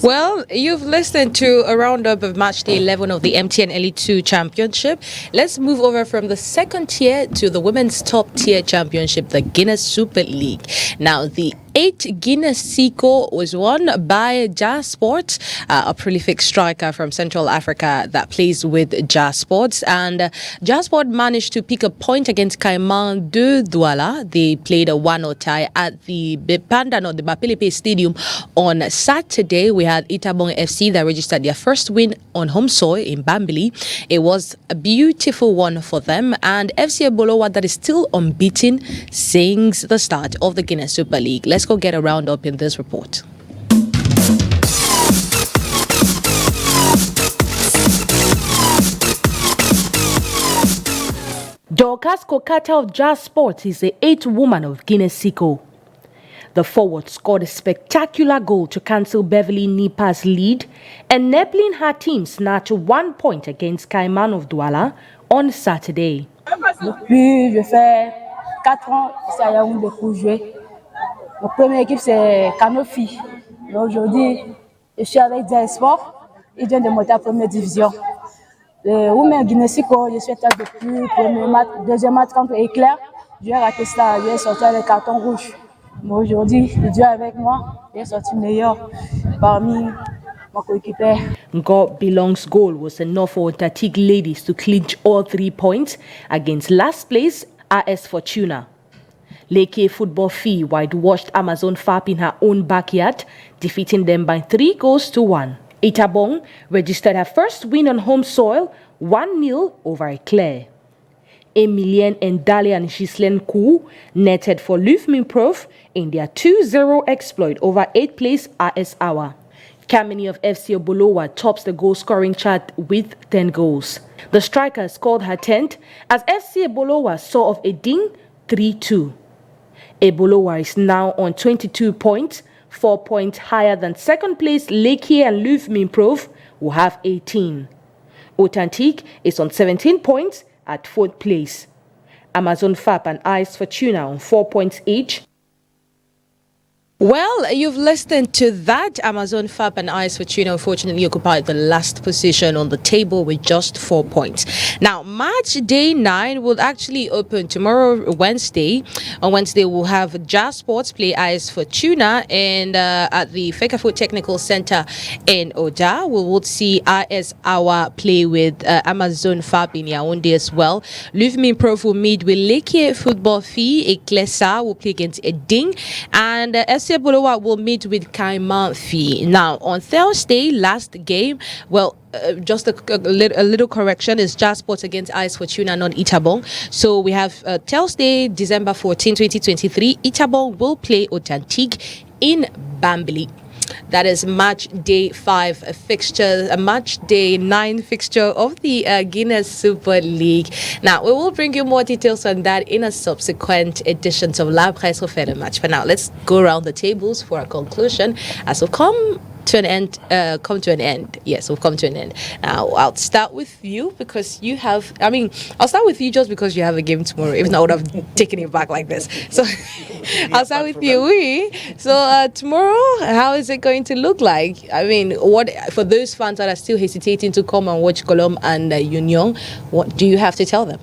Well, you've listened to a roundup of match day 11 of the MTN Elite 2 Championship. Let's move over from the second tier to the women's top tier championship, the Guinness Super League. Now, the 8 Guinness Seco was won by Jazz Sports, a prolific striker from Central Africa that plays with Jazz Sports. And Jazz Sports managed to pick a point against Caiman de Douala. They played a 1-0 tie at the the Bapilipe Stadium on Saturday. We had Itabong FC that registered their first win on home soil in Bambili. It was a beautiful one for them. And FC Bolowa, that is still unbeaten, sings the start of the Guinness Super League. Let's go get a roundup in this report. Dorcas Kokata of Jazz Sports is the 8th woman of Guinness Seco. The forward scored a spectacular goal to cancel Beverly Nipa's lead, enabling her team snatch 1 point against Caiman of Douala on Saturday. Depuis, je fais 4 ans ici à Yaoundé pour jouer. Ma première équipe, c'est Canofi. Aujourd'hui, je suis avec Jazz Sport. Ils viennent de monter à première division. Le Women Guinness Seco, je suis tête depuis premier match, deuxième match contre Éclair. J'ai raté ça, j'ai sorti le carton rouge. Mais aujourd'hui, Dieu avec moi, j'ai sorti meilleur parmi mon coéquipier. God Belongs goal was enough for Tatik ladies to clinch all 3 points against last place AS Fortuna. Leke Football Fee whitewashed Amazon FAP in her own backyard, defeating them by 3-1. Itabong registered her first win on home soil, 1-0 over Eclair. Emilienne Ndale and Ghislaine Kou netted for Lufmin Prof in their 2-0 exploit over 8th place AS Awa. Kamini of FC Obolowa tops the goal-scoring chart with 10 goals. The striker scored her 10th as FC Obolowa saw off Eding 3-2. Ebolowa is now on 22 points, 4 points higher than second place Leke and Lufmin Prof, who have 18. Authentique is on 17 points at 4th place. Amazon FAP and AS Fortuna on 4 points each. Well, you've listened to that. Amazon FAP and AS Fortuna unfortunately occupied the last position on the table with just 4 points. Now, match day 9 will actually open tomorrow, Wednesday. On Wednesday, we'll have Jazz Sports play AS Fortuna and at the Fekafoot Technical Center in Oda. We will see AS Awa play with Amazon FAP in Yaoundé as well. Lufmin Prof will meet with Leke Football Fee. Eklesa will play against Eding. And FC Bolowa will meet with Caiman Fee. Now, on Thursday, last game, well, just a little correction, is Jazz Sports against AS Fortuna, not Itabong. So we have Thursday, December 14, 2023. Itabong will play Authentique in Bambili. That is match day 5 fixture, a match day 9 fixture of the Guinness Super League. Now, we will bring you more details on that in a subsequent editions of La Presse Refait le Match. For now, let's go around the tables for a conclusion as we've come to an end. Yes, we've come to an end. Now, I'll start with you because you have, I'll start with you just because you have a game tomorrow. If not, I would have taken it back like this. So, I'll start with you. So, tomorrow, how is it going to look like? What for those fans that are still hesitating to come and watch Colombe and Union, what do you have to tell them?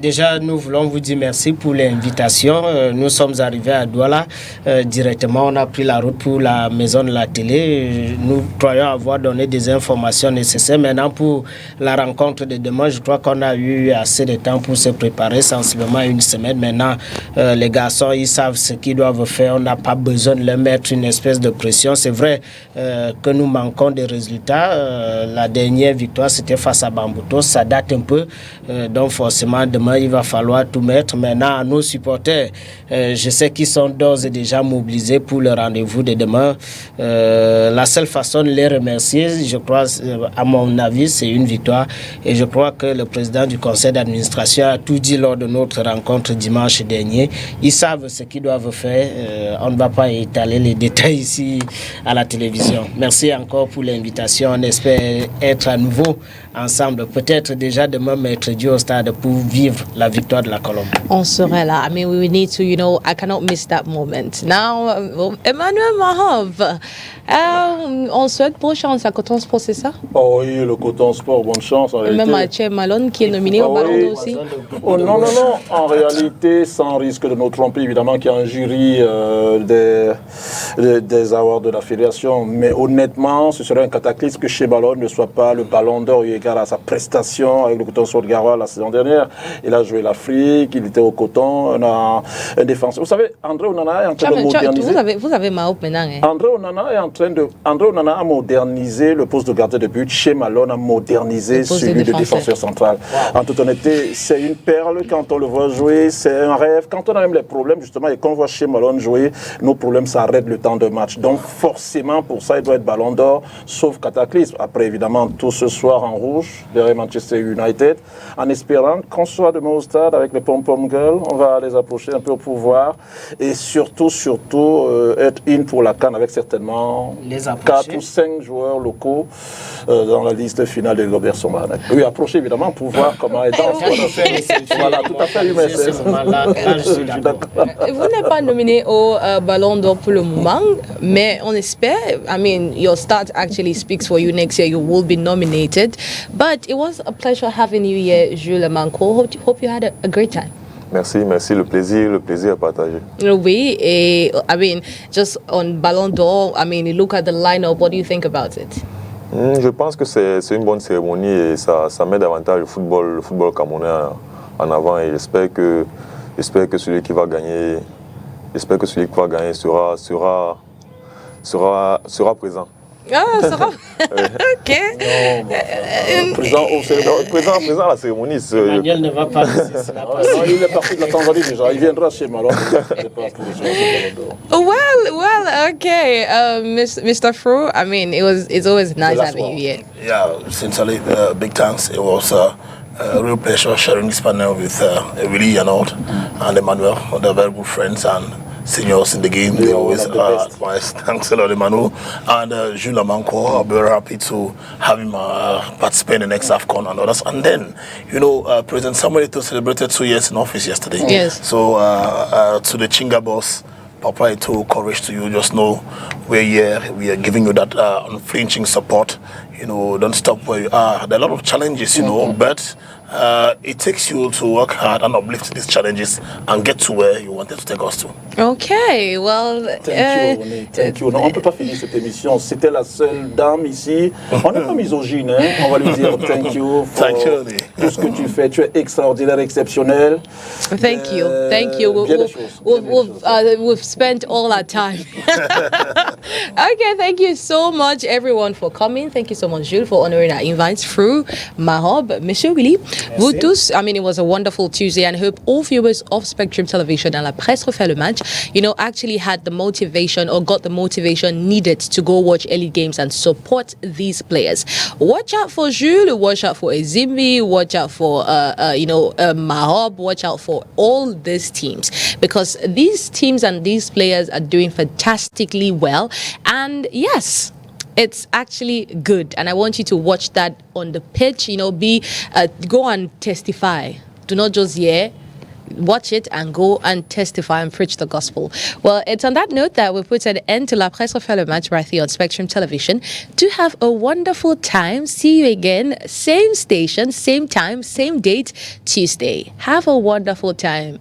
déjà, nous voulons vous dire merci pour l'invitation. Nous sommes arrivés à Douala directement. On a pris la route pour la maison de la télé. Nous croyons avoir donné des informations nécessaires. Maintenant, pour la rencontre de demain, je crois qu'on a eu assez de temps pour se préparer, sensiblement une semaine. Maintenant, les garçons, ils savent ce qu'ils doivent faire. On n'a pas besoin de leur mettre une espèce de pression. C'est vrai que nous manquons des résultats. La dernière victoire, c'était face à Bambuto. Ça date un peu. Donc, forcément, demain, il va falloir tout mettre. Maintenant, à nos supporters, je sais qu'ils sont d'ores et déjà mobilisés pour le rendez-vous de demain. La seule façon de les remercier, je crois, à mon avis, c'est une victoire. Et je crois que le président du conseil d'administration a tout dit lors de notre rencontre dimanche dernier. Ils savent ce qu'ils doivent faire. On ne va pas étaler les détails ici à la télévision. Merci encore pour l'invitation. On espère être à nouveau ensemble. Peut-être déjà demain, mettre Dieu au stade pour vivre la victoire de la Colombe. On serait là. I mean, we need to, you know, I cannot miss that moment. Now, Emmanuel Mahov, on souhaite bonne chance à Coton Sport, c'est ça? Oh oui, le Coton Sport, bonne chance en réalité. Même à Tchè Malone qui est nominé au Ballon d'Or aussi. Oh, non, en réalité, sans risque de nous tromper, évidemment qu'il y a un jury des awards de la fédération, mais honnêtement, ce serait un cataclysme que chez Ballon ne soit pas le Ballon d'Or eu égard à sa prestation avec le Coton Sport de Garoua la saison dernière. Il a joué l'Afrique, il était au Coton, on a un défenseur. Vous savez, André Onana est en train de moderniser. Vous avez Mahop maintenant. Hein? André Onana a modernisé le poste de gardien de but. Chez Malone a modernisé celui de défenseur central. Wow. En toute honnêteté, c'est une perle quand on le voit jouer, c'est un rêve. Quand on a même les problèmes, justement, et qu'on voit chez Malone jouer, nos problèmes s'arrêtent le temps de match. Donc, forcément, pour ça, il doit être Ballon d'Or, sauf cataclysme. Après, évidemment, tout ce soir en rouge, derrière Manchester United, en espérant qu'on soit demain au stade avec les pom-pom girls. On va les approcher un peu pour voir. Et surtout, être in pour la CAN avec certainement 4 ou 5 joueurs locaux dans la liste finale de Robert Sommer. Oui, approcher évidemment pour voir comment elle danse. Voilà, tout à fait humain. Vous n'êtes pas nominé au Ballon d'Or pour le moment, mais on espère, I mean, your start actually speaks for you. Next year you will be nominated. But it was a pleasure having you here, Jules Manco. Hope you had a great time. Merci, le plaisir est partagé. Oui, et I mean, just on Ballon d'Or, I mean, you look at the lineup, what do you think about it? Je pense que c'est une bonne cérémonie et ça met davantage le football camerounais en avant et j'espère que celui qui va gagner sera présent. Ah, ça va. Ok. Présent à la cérémonie. Emmanuel ne va pas il est parti de la Tanzanie déjà. Il viendra chez Malone. Well, okay. Mr. Fru, I mean, it's always nice having you here. Yeah, sincerely, big thanks. It was a real pleasure sharing this panel with Willie and Emmanuel. They're very good friends and seniors in the game. They always advise. Thanks a lot, Emmanuel. And Jules Manco, I'm very happy to have him participate in the next AFCON and others. And then, President Samuel Eto'o celebrated 2 years in office yesterday. Yes. So to the Chinga boss, Papa Eto'o, courage to you. Just know we're here. We are giving you that unflinching support. Don't stop where you are. There are a lot of challenges, but it takes you to work hard and uplift these challenges and get to where you wanted to take us to. Okay, well... Thank you. Non, on ne peut pas finir cette émission. C'était la seule dame ici. On n'est pas misogyne, hein? On va lui dire thank you pour tout ce que tu fais. Tu es extraordinaire, exceptionnel. Thank you. We've spent all our time. Okay, thank you so much, everyone, for coming. Thank you so much, Jules, for honoring our invites through Mahob. Monsieur Willy, vous tous, I mean, it was a wonderful Tuesday, and I hope all viewers of Spectrum Television and La Presse Refait le Match, actually had the motivation or got the motivation needed to go watch early games and support these players. Watch out for Jules, watch out for Ezimbi, watch out for, Mahob, watch out for all these teams, because these teams and these players are doing fantastically well. And yes, it's actually good, and I want you to watch that on the pitch. Go and testify. Do not just hear. watch it and go and testify and preach the gospel. Well, it's on that note that we put an end to La Presse refait le match right here on Spectrum Television. Do have a wonderful time. See you again, same station, same time, same date, Tuesday. Have a wonderful time.